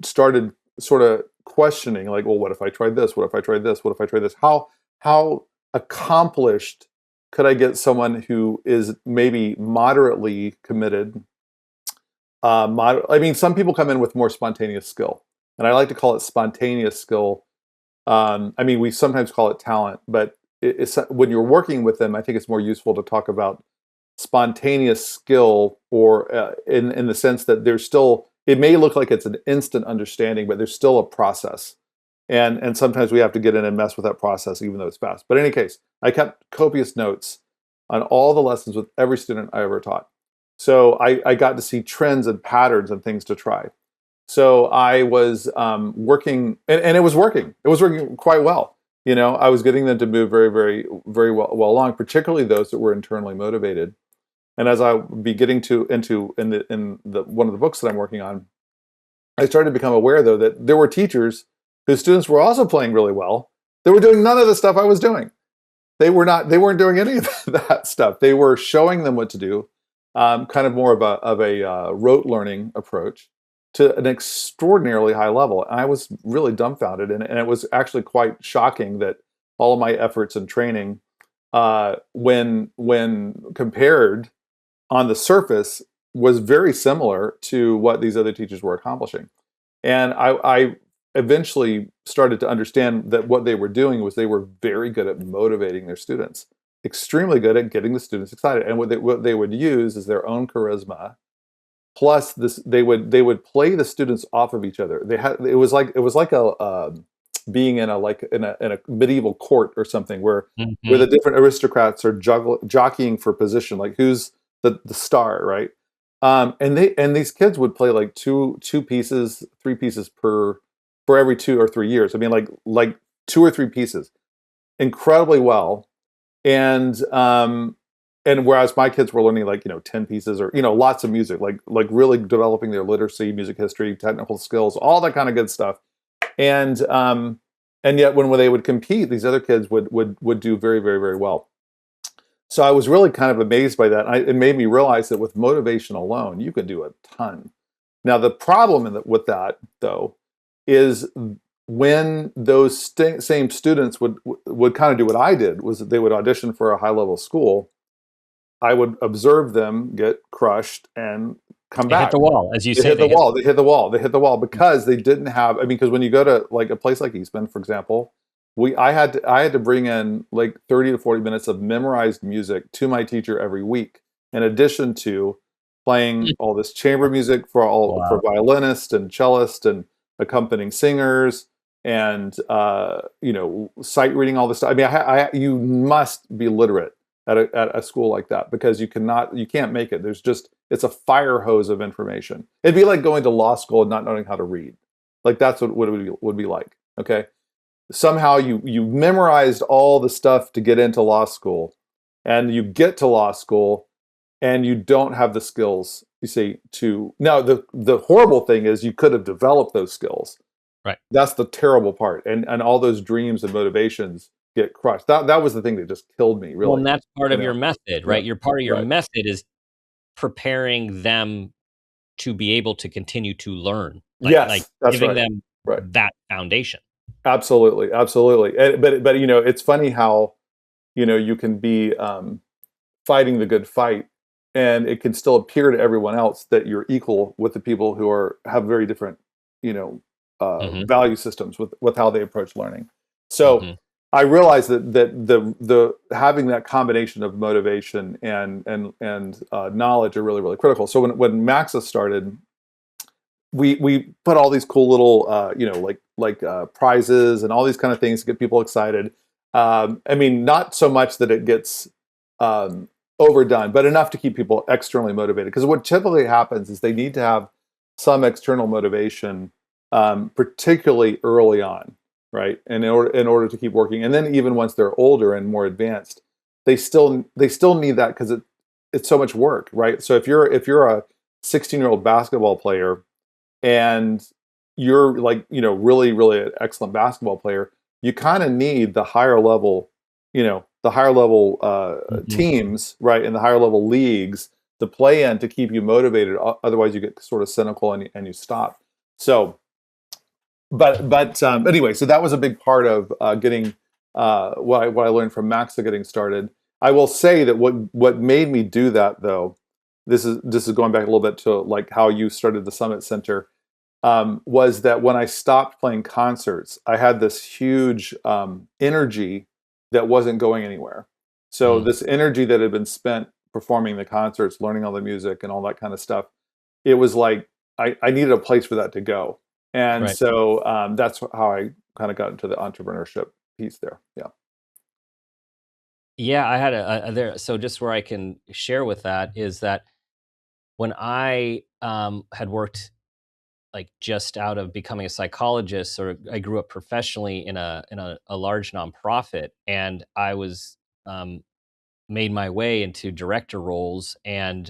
started sort of questioning, like, well, what if I tried this? What if I tried this? What if I tried this? How accomplished could I get someone who is maybe moderately committed? I mean, some people come in with more spontaneous skill. and I like to call it spontaneous skill. I mean, we sometimes call it talent, but it's when you're working with them, I think it's more useful to talk about spontaneous skill, or in the sense that there's still, it may look like it's an instant understanding, but there's still a process. And sometimes we have to get in and mess with that process, even though it's fast. But in any case, I kept copious notes on all the lessons with every student I ever taught. So I got to see trends and patterns and things to try. So I was working, and it was working. It was working quite well. You know, I was getting them to move very, very, very well along, particularly those that were internally motivated. And as I'll be getting to into in the one of the books that I'm working on, I started to become aware, though, that there were teachers whose students were also playing really well. They were doing none of the stuff I was doing. They weren't doing any of that stuff. They were showing them what to do, kind of more of a rote learning approach to an extraordinarily high level. And I was really dumbfounded, and it was actually quite shocking that all of my efforts and training, when compared on the surface, was very similar to what these other teachers were accomplishing. And I eventually started to understand that what they were doing was they were very good at motivating their students, extremely good at getting the students excited. And what they would use is their own charisma, plus this, they would play the students off of each other. It was like a being in a medieval court or something, where the different aristocrats are jockeying for position, like who's the star, right? And these kids would play like two pieces, three pieces for every 2 or 3 years. I mean, like 2 or 3 pieces, incredibly well. And whereas my kids were learning 10 pieces, or lots of music, like really developing their literacy, music history, technical skills, all that kind of good stuff. And yet when they would compete, these other kids would do very, very, very well. So I was really kind of amazed by that. It made me realize that with motivation alone, you can do a ton. Now, the problem with that, though, is when those same students would kind of do what I did, was that they would audition for a high-level school. I would observe them get crushed and come back. Hit the wall, as you say. They hit the wall because they didn't have. I mean, because when you go to like a place like Eastman, for example, I had to bring in like 30 to 40 minutes of memorized music to my teacher every week, in addition to playing all this chamber music for violinists and cellists and accompanying singers, and sight reading, all this stuff. I mean, you must be literate at a school like that, because you can't make it. It's a fire hose of information. It'd be like going to law school and not knowing how to read. Like that's what it would be like. Okay, somehow you memorized all the stuff to get into law school, and you get to law school and you don't have the skills, you see, now the horrible thing is you could have developed those skills. Right. That's the terrible part. And all those dreams and motivations get crushed. That was the thing that just killed me, really. Well, and that's part of your method, right? Your part of your method is preparing them to be able to continue to learn. That's giving them that foundation. Absolutely. But it's funny how you can be fighting the good fight, and it can still appear to everyone else that you're equal with the people who have very different value systems with how they approach learning. So I realized that the having that combination of motivation and knowledge are really, really critical. So when MACSA started, we put all these cool little prizes and all these kind of things to get people excited. I mean, not so much that it gets overdone, but enough to keep people externally motivated. Because what typically happens is they need to have some external motivation, particularly early on, right? And in order to keep working, and then even once they're older and more advanced, they still need that, because it's so much work, right? So if you're a 16-year-old basketball player and you're really, really an excellent basketball player, you kind of need the higher level, teams, right, and the higher level leagues to play in to keep you motivated. Otherwise, you get sort of cynical and you stop. So, but anyway, so that was a big part of getting what I learned from MACSA getting started. I will say that what made me do that, though, this is going back a little bit to like how you started the Summit Center. was that when I stopped playing concerts, I had this huge energy that wasn't going anywhere. So Mm, this energy that had been spent performing the concerts, learning all the music and all that kind of stuff, it was like I needed a place for that to go. And right. so that's how I kind of got into the entrepreneurship piece there. Yeah. Yeah, I had a there. So just where I can share with that is that when I had worked like just out of becoming a psychologist, or I grew up professionally in a large nonprofit, and I was made my way into director roles, and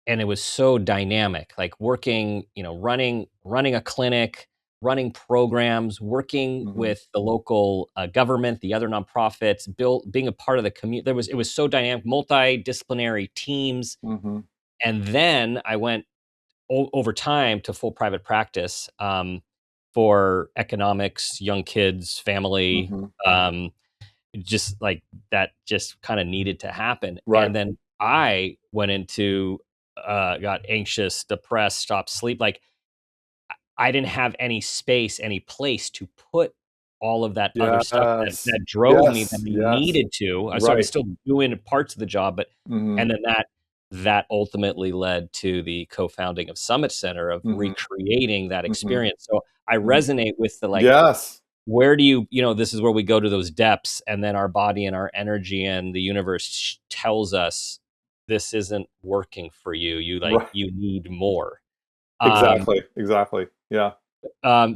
it was so dynamic, like working, running a clinic, running programs, working Hmm. with the local government, the other nonprofits, being a part of the community. It was so dynamic, multidisciplinary teams. Hmm. And then I went over time to full private practice, for economics, young kids, family, Hmm. just like that just kind of needed to happen. Right. And then I went into got anxious, depressed, stopped sleep. Like I didn't have any space, any place to put all of that other stuff Yes. that drove me that Yes. I Yes. needed to. So I was Right. still doing parts of the job, but Hmm. and then that ultimately led to the co-founding of Summit Center, of Hmm. recreating that Hmm. experience. So I Hmm. resonate with the like, Yes. where do you, this is where we go to those depths, and then our body and our energy and the universe tells us this isn't working for you. Right. You need more. Um, Exactly. Exactly. Yeah.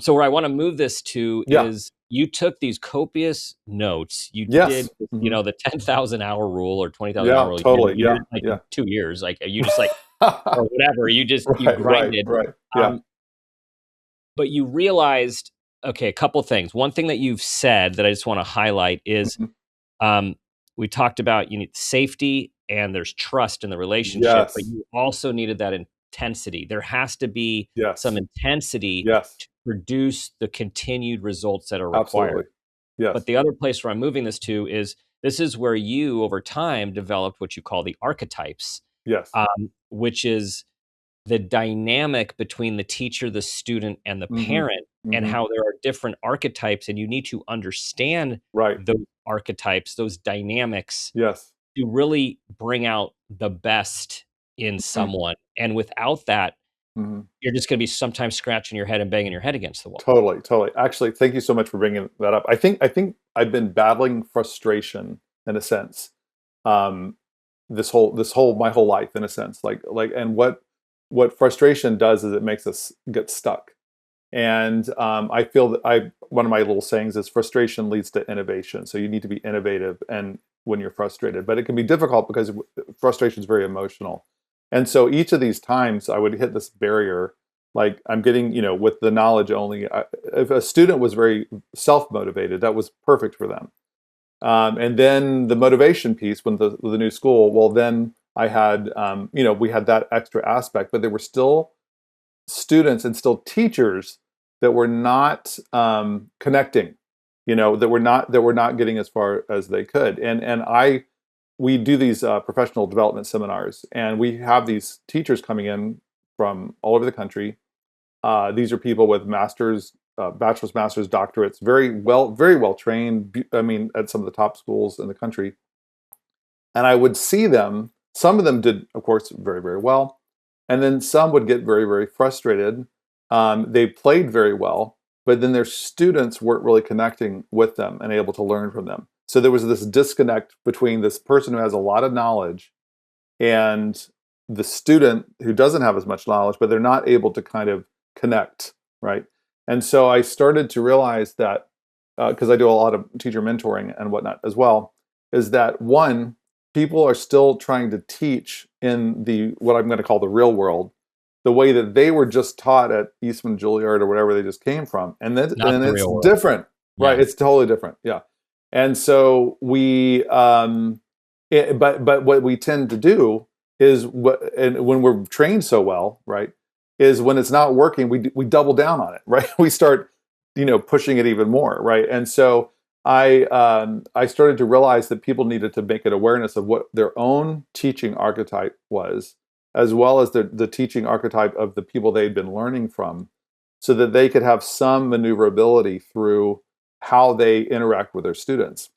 so where I want to move this to Yeah. is, you took these copious notes. You did, Yes. Hmm. the 10,000 hour rule or 20,000 Yeah. hour rule. Totally. You did Yeah. it like Yeah. in 2 years. Like you just like, or whatever. You Right. Right. grinded. Right. Yeah. Um, but you realized, okay, a couple things. One thing that you've said that I just want to highlight is, Hmm. um, we talked about, you need safety and there's trust in the relationship, but Yes. you also needed that intensity. There has to be some Yes. intensity Yes. to produce the continued results that are required. Absolutely. But Yes. the other place where I'm moving this to is, this is where you, over time, developed what you call the archetypes, Yes. which is the dynamic between the teacher, the student, and the Hmm. parent, and Hmm. how there are different archetypes, and you need to understand Right. those archetypes, those dynamics, Yes. to really bring out the best in Hmm. someone. And without that, Hmm. you're just going to be sometimes scratching your head and banging your head against the wall. Totally. Totally. Actually, thank you so much for bringing that up. I think I've been battling frustration in a sense. Um, this whole my whole life in a sense, and what frustration does is it makes us get stuck. And I feel that I one of my little sayings is frustration leads to innovation. So you need to be innovative and when you're frustrated, but it can be difficult because frustration is very emotional. And so each of these times I would hit this barrier, like I'm getting, with the knowledge only. If a student was very self-motivated, that was perfect for them. And then the motivation piece, when the new school, well, then I had, we had that extra aspect, but there were still students and still teachers that were not connecting, that were not getting as far as they could. And we do these professional development seminars, and we have these teachers coming in from all over the country. These are people with masters, bachelor's, masters, doctorates, very well trained. I mean, at some of the top schools in the country. And I would see them. Some of them did, of course, very, very well. And then some would get very, very frustrated. They played very well, but then their students weren't really connecting with them and able to learn from them. So there was this disconnect between this person who has a lot of knowledge and the student who doesn't have as much knowledge, but they're not able to kind of connect, right? And so I started to realize that, because I do a lot of teacher mentoring and whatnot as well, is that one, people are still trying to teach in the what I'm going to call the real world, the way that they were just taught at Eastman, Juilliard, or wherever they just came from, Not and the it's real world. different, right? Yeah. It's totally different, yeah. And so but what we tend to do is and when we're trained so well, right, is when it's not working, we double down on it, right? We start, pushing it even more, right? And so I started to realize that people needed to make an awareness of what their own teaching archetype was, as well as the teaching archetype of the people they'd been learning from, so that they could have some maneuverability through how they interact with their students.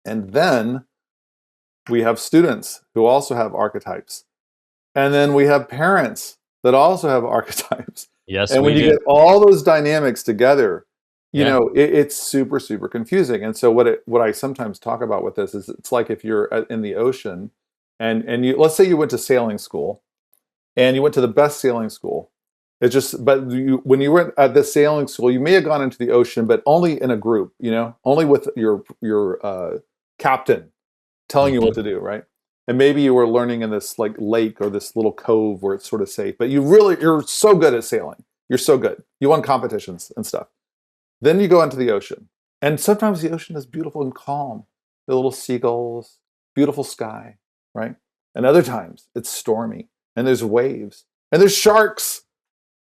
And then we have students who also have archetypes. And then we have parents that also have archetypes. Yes, And we when you do. get all those dynamics together, Yeah. it's super, super confusing. And so what I sometimes talk about with this is, it's like if you're in the ocean and you, let's say you went to sailing school and you went to the best sailing school. It's just, but when you were at this sailing school, you may have gone into the ocean, but only in a group, only with your captain telling you what to do, right? And maybe you were learning in this like lake or this little cove where it's sort of safe, but you're so good at sailing. You're so good. You won competitions and stuff. Then you go into the ocean. And sometimes the ocean is beautiful and calm. The little seagulls, beautiful sky, right? And other times it's stormy and there's waves and there's sharks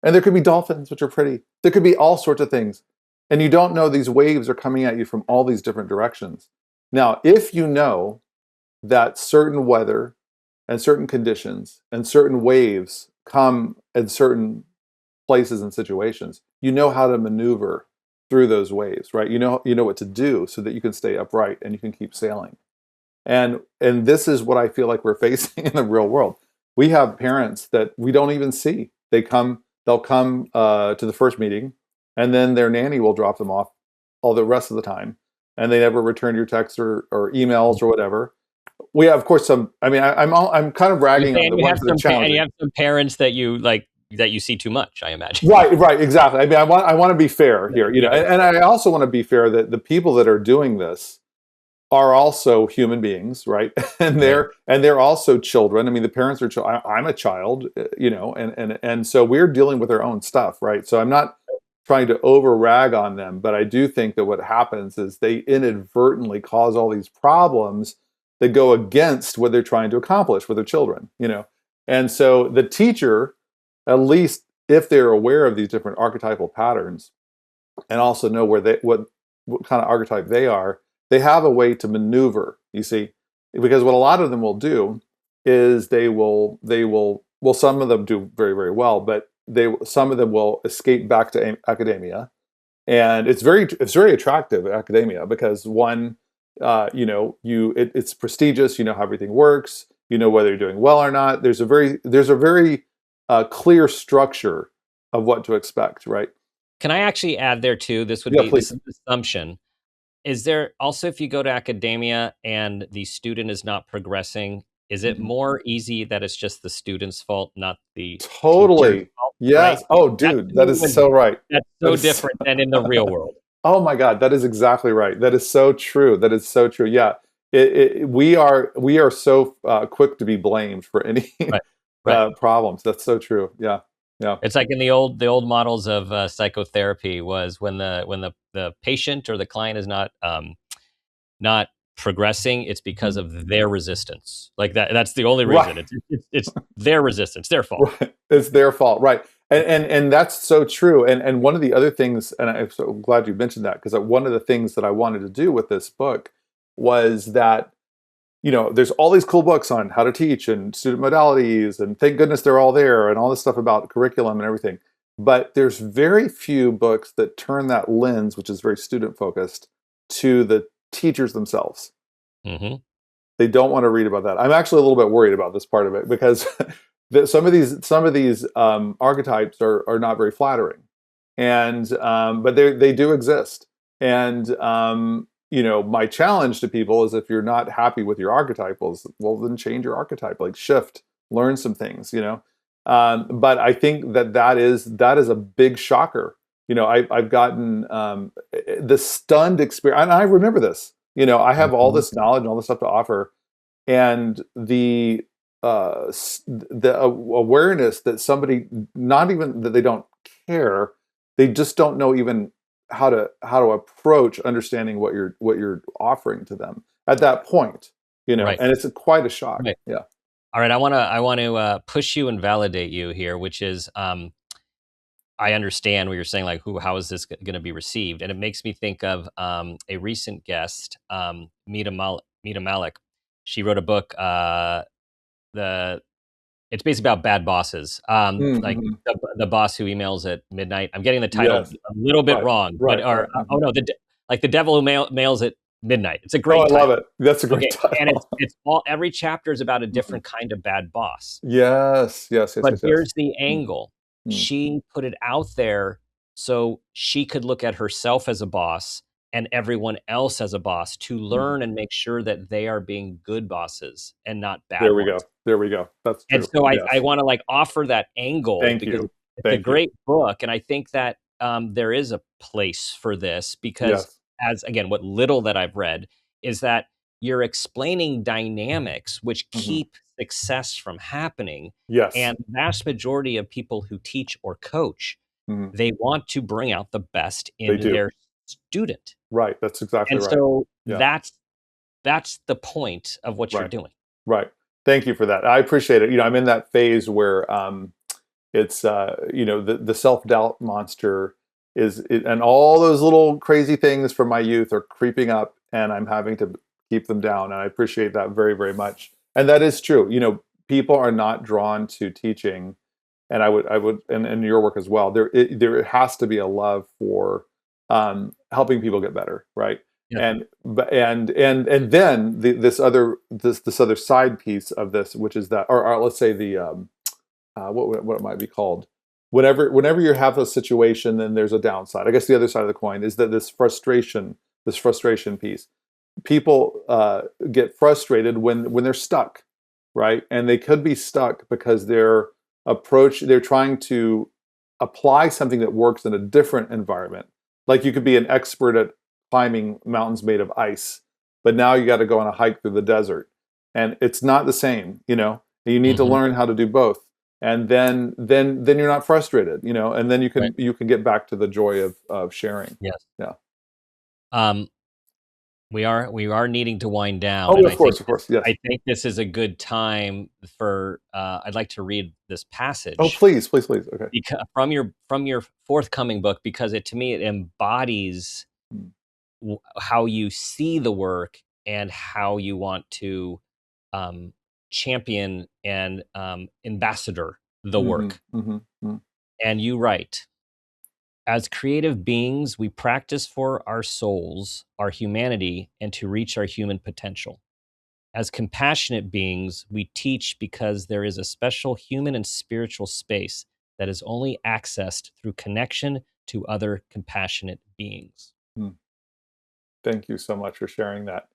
and there could be dolphins, which are pretty. There could be all sorts of things. And you don't know these waves are coming at you from all these different directions. Now, if you know that certain weather and certain conditions and certain waves come in certain places and situations, you know how to maneuver through those waves, right? You know what to do so that you can stay upright and you can keep sailing. And this is what I feel like we're facing in the real world. We have parents that we don't even see. They'll come to the first meeting, and then their nanny will drop them off all the rest of the time, and they never return your texts or emails or whatever. We have, of course, some. I mean, I'm kind of ragging on the ones that are challenging. And you have some parents that you see too much, I imagine. Right, exactly. I mean, I want to be fair here, and I also want to be fair that the people that are doing this are also human beings, right? And they're also children. I mean, the parents are children. I'm a child, and so we're dealing with our own stuff, right? So I'm not trying to over rag on them, but I do think that what happens is they inadvertently cause all these problems that go against what they're trying to accomplish with their children, And so the teacher, at least if they're aware of these different archetypal patterns and also know what kind of archetype they are, they have a way to maneuver, you see, because what a lot of them will do is they will, some of them do very, very well, but some of them will escape back to academia. And it's very attractive at academia because one, it's prestigious, you know how everything works, you know whether you're doing well or not. There's a very clear structure of what to expect, right? Can I actually add there too? This would be this assumption. Is there also, if you go to academia and the student is not progressing, is it more easy that it's just the student's fault, not the teacher's fault? Yes. Right? Oh, dude, that is so right. That's so different than in the real world. Oh my God, that is exactly right. That is so true. That is so true. Yeah, we are so quick to be blamed for any problems. That's so true. Yeah. It's like in the old models of psychotherapy was when the patient or the client is not progressing, it's because of their resistance. Like that's the only reason. Right. It's their resistance, their fault. Right. It's their fault, right? And that's so true. And one of the other things, and I'm so glad you mentioned that, because one of the things that I wanted to do with this book was that, there's all these cool books on how to teach and student modalities, and thank goodness they're all there, and all this stuff about curriculum and everything. But there's very few books that turn that lens, which is very student focused, to the teachers themselves. Mm-hmm. They don't want to read about that. I'm actually a little bit worried about this part of it because some of these archetypes are not very flattering, and but they do exist. And my challenge to people is, if you're not happy with your archetypals, well, then change your archetype, like shift, learn some things. But I think that is a big shocker. I've gotten the stunned experience, and I remember this. I have all this knowledge and all this stuff to offer, and the awareness that somebody, not even that they don't care, they just don't know even how to approach understanding what you're offering to them at that point. Right. And it's quite a shock. Right. Yeah. All right, I want to push you and validate you here, which is I understand what you're saying, like how is this going to be received? And it makes me think of a recent guest, Mita Malik. She wrote a book, the It's basically about bad bosses. Like Mm-hmm. the boss who emails at midnight. I'm getting the title Yes. a little bit Right. wrong, but Right. or Right. oh no, like the devil who mails at midnight. It's a Oh, I great love title. it. That's a great Okay, and title. it's all every chapter is about a Mhm. different kind of bad boss. Yes. Yes. Yes. But Yes. Yes. here's the Mm, angle. mm, She put it out there so she could look at herself as a boss and everyone else as a boss to mhm. learn and make sure that they are being good bosses and not There bad we ones. go. There we go. That's And true. so I Yes. wanna, like, offer that angle Thank because you. it's a Thank you. great book, and I think that, there is a place for this because Yes. as again, what little that I've read is that you're explaining dynamics which Hmm. keep success from happening, Yes. and the vast majority of people who teach or coach, Hmm. they want to bring out the best They in do. their student, Right. That's exactly and right. so Yeah. that's the point of what you're Right. doing. Right. Thank you for that. I appreciate it. I'm in that phase where it's the self-doubt monster and all those little crazy things from my youth are creeping up and I'm having to keep them down. And I appreciate that very, very much. And that is true. People are not drawn to teaching, and I would, and your work as well. There has to be a love for helping people get better, right? Yeah. And then this other side piece of this, which is that, or let's say the what it might be called. Whenever you have a situation, then there's a downside. I guess the other side of the coin is that this frustration piece. People get frustrated when they're stuck, right? And they could be stuck because they're trying to apply something that works in a different environment. Like you could be an expert at climbing mountains made of ice, but now you got to go on a hike through the desert, and it's not the same. You need to Mhm. learn how to do both, and then you're not frustrated. And then you Right. can you can get back to the joy of sharing. Yes. Yeah. Um we are needing to wind down, Oh, and of course, yes. I think this is a good time for, I'd like to read this Oh, passage please, please, please. Okay. from your forthcoming book because to me, it embodies Mm, how you see the work and how you want to, um, champion and, ambassador the mhm, work. mhm, mm. And you write, as creative beings, we practice for our souls, our humanity, and to reach our human potential. As compassionate beings, we teach because there is a special human and spiritual space that is only accessed through connection to other compassionate beings. Mm. Thank you so much for sharing that.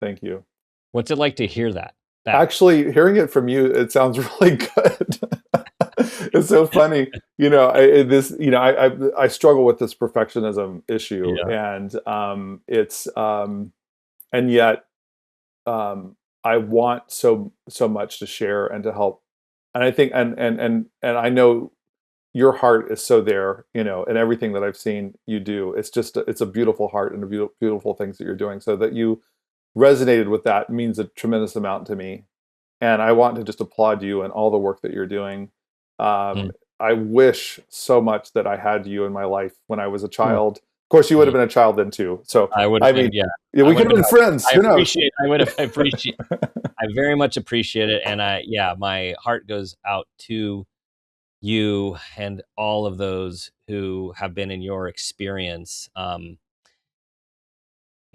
Thank you. What's it like to hear that back? Actually, hearing it from you, it sounds really good. It's so funny. I struggle with this perfectionism issue, Yeah. and and yet I want so much to share and to help. And I think and I know your heart is so there, and everything that I've seen you do. It's a beautiful heart and a beautiful things that you're doing. So that you resonated with that means a tremendous amount to me, and I want to just applaud you and all the work that you're doing. Um, Mm, I wish so much that I had you in my life when I was a mm, child. Of course, you would have mm. been a child then too. So, I would have I been, mean, yeah, yeah, I we would could have have been been friends. Who knows? I very much appreciate it. And yeah, my heart goes out to you and all of those who have been in your experience.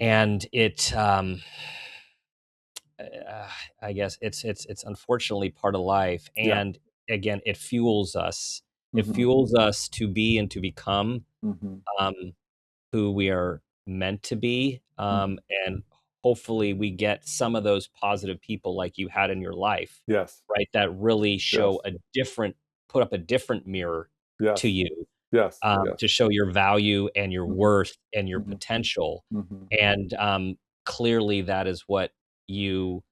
And uh, I guess it's unfortunately part of life. Yeah. And again, it fuels us. It Hmm. fuels us to be and to become Hmm. um, who we are meant to be. Hmm. And hopefully we get some of those positive people like you had in your life, Yes. right? That really show Yes. put up a different mirror to Yes. you, Yes. Yes. to show your value and your Hmm. worth and your Hmm. potential. Hmm. And clearly that is what you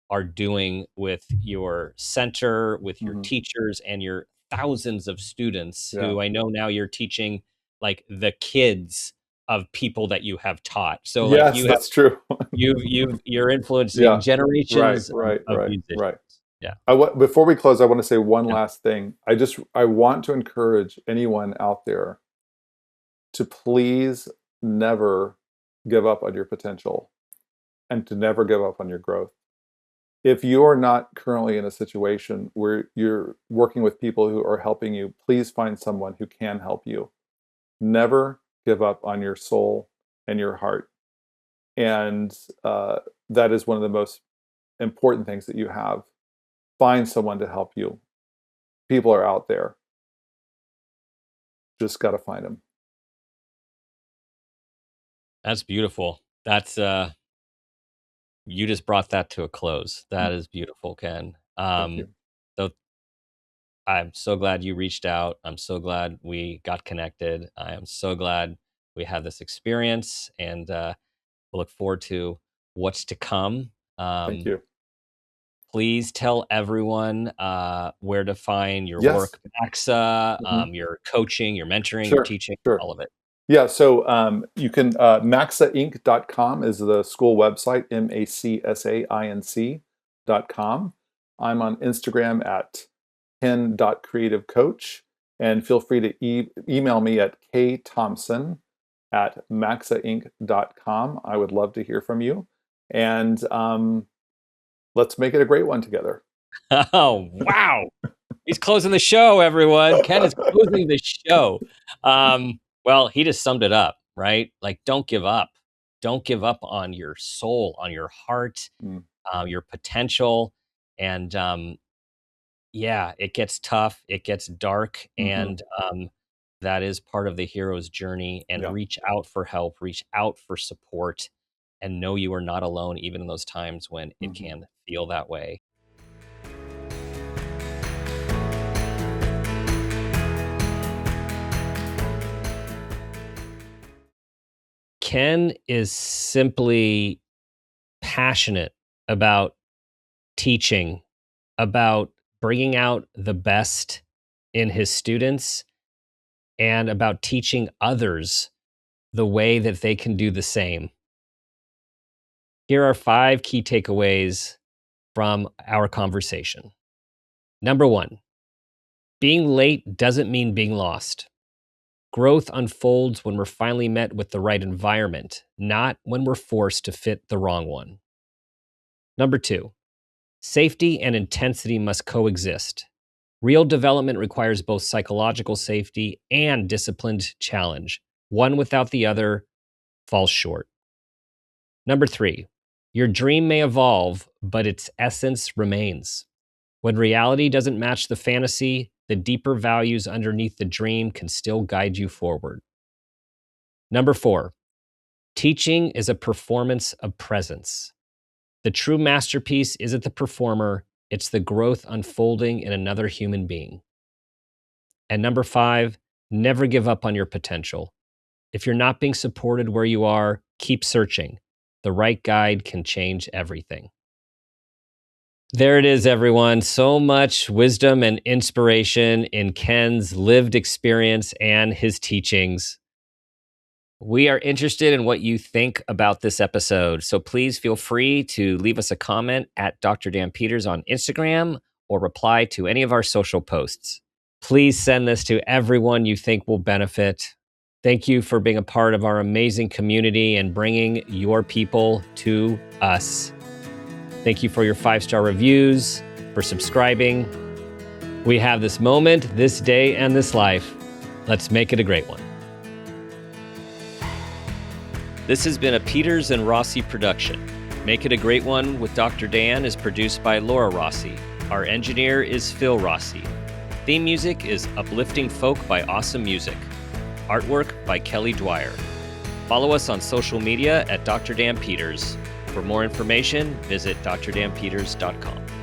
are doing with your center, with your Hmm. teachers, and your thousands of students Yeah. who I know now you're teaching like the kids of people that you have taught. So like Yes, that's true. you're influencing Yeah. Right. generations Right. of Right. musicians. Right. Yeah. Before we close, I want to say one Yeah. last thing. I want to encourage anyone out there to please never give up on your potential and to never give up on your growth. If you're not currently in a situation where you're working with people who are helping you, please find someone who can help you. Never give up on your soul and your heart. And that is one of the most important things that you have. Find someone to help you. People are out there. Just got to find them. That's beautiful. That's you just brought that to a close. That is beautiful, Ken. Thank you. So I'm so glad you reached out. I'm so glad we got connected. I am so glad we had this experience, and we'll look forward to what's to come. Thank you. Please tell everyone where to find your Yes. work, MACSA, Mhm. your coaching, your mentoring, your Sure, teaching, sure. all of it. Yeah, so you can, MACSAinc.com is the school website, MACSAINC.com. I'm on Instagram at ken.creativecoach, and feel free to email me at ktompson@maxainc.com. I would love to hear from you, and let's make it a great one together. Oh, wow. He's closing the show, everyone. Ken is closing the show. Well, he just summed it up, right? Like, don't give up. Don't give up on your soul, on your heart, Mm. Your potential. And yeah, it gets tough, it gets dark, and that is part of the hero's journey. And Yeah. reach out for help, reach out for support, and know you are not alone, even in those times when it can feel that way. Ken is simply passionate about teaching, about bringing out the best in his students, and about teaching others the way that they can do the same. Here are 5 key takeaways from our conversation. Number 1, being late doesn't mean being lost. Growth unfolds when we're finally met with the right environment, not when we're forced to fit the wrong one. Number 2, safety and intensity must coexist. Real development requires both psychological safety and disciplined challenge. One without the other falls short. Number 3, your dream may evolve, but its essence remains. When reality doesn't match the fantasy, the deeper values underneath the dream can still guide you forward. Number 4, teaching is a performance of presence. The true masterpiece isn't the performer, it's the growth unfolding in another human being. And number 5, never give up on your potential. If you're not being supported where you are, keep searching. The right guide can change everything. There it is, everyone. So much wisdom and inspiration in Ken's lived experience and his teachings. We are interested in what you think about this episode, so please feel free to leave us a comment at Dr. Dan Peters on Instagram or reply to any of our social posts. Please send this to everyone you think will benefit. Thank you for being a part of our amazing community and bringing your people to us. Thank you for your 5-star reviews, for subscribing. We have this moment, this day, and this life. Let's make it a great one. This has been a Peters and Rossi production. Make It a Great One with Dr. Dan is produced by Laura Rossi. Our engineer is Phil Rossi. Theme music is Uplifting Folk by Awesome Music. Artwork by Kelly Dwyer. Follow us on social media at Dr. Dan Peters. For more information, visit drdanpeters.com.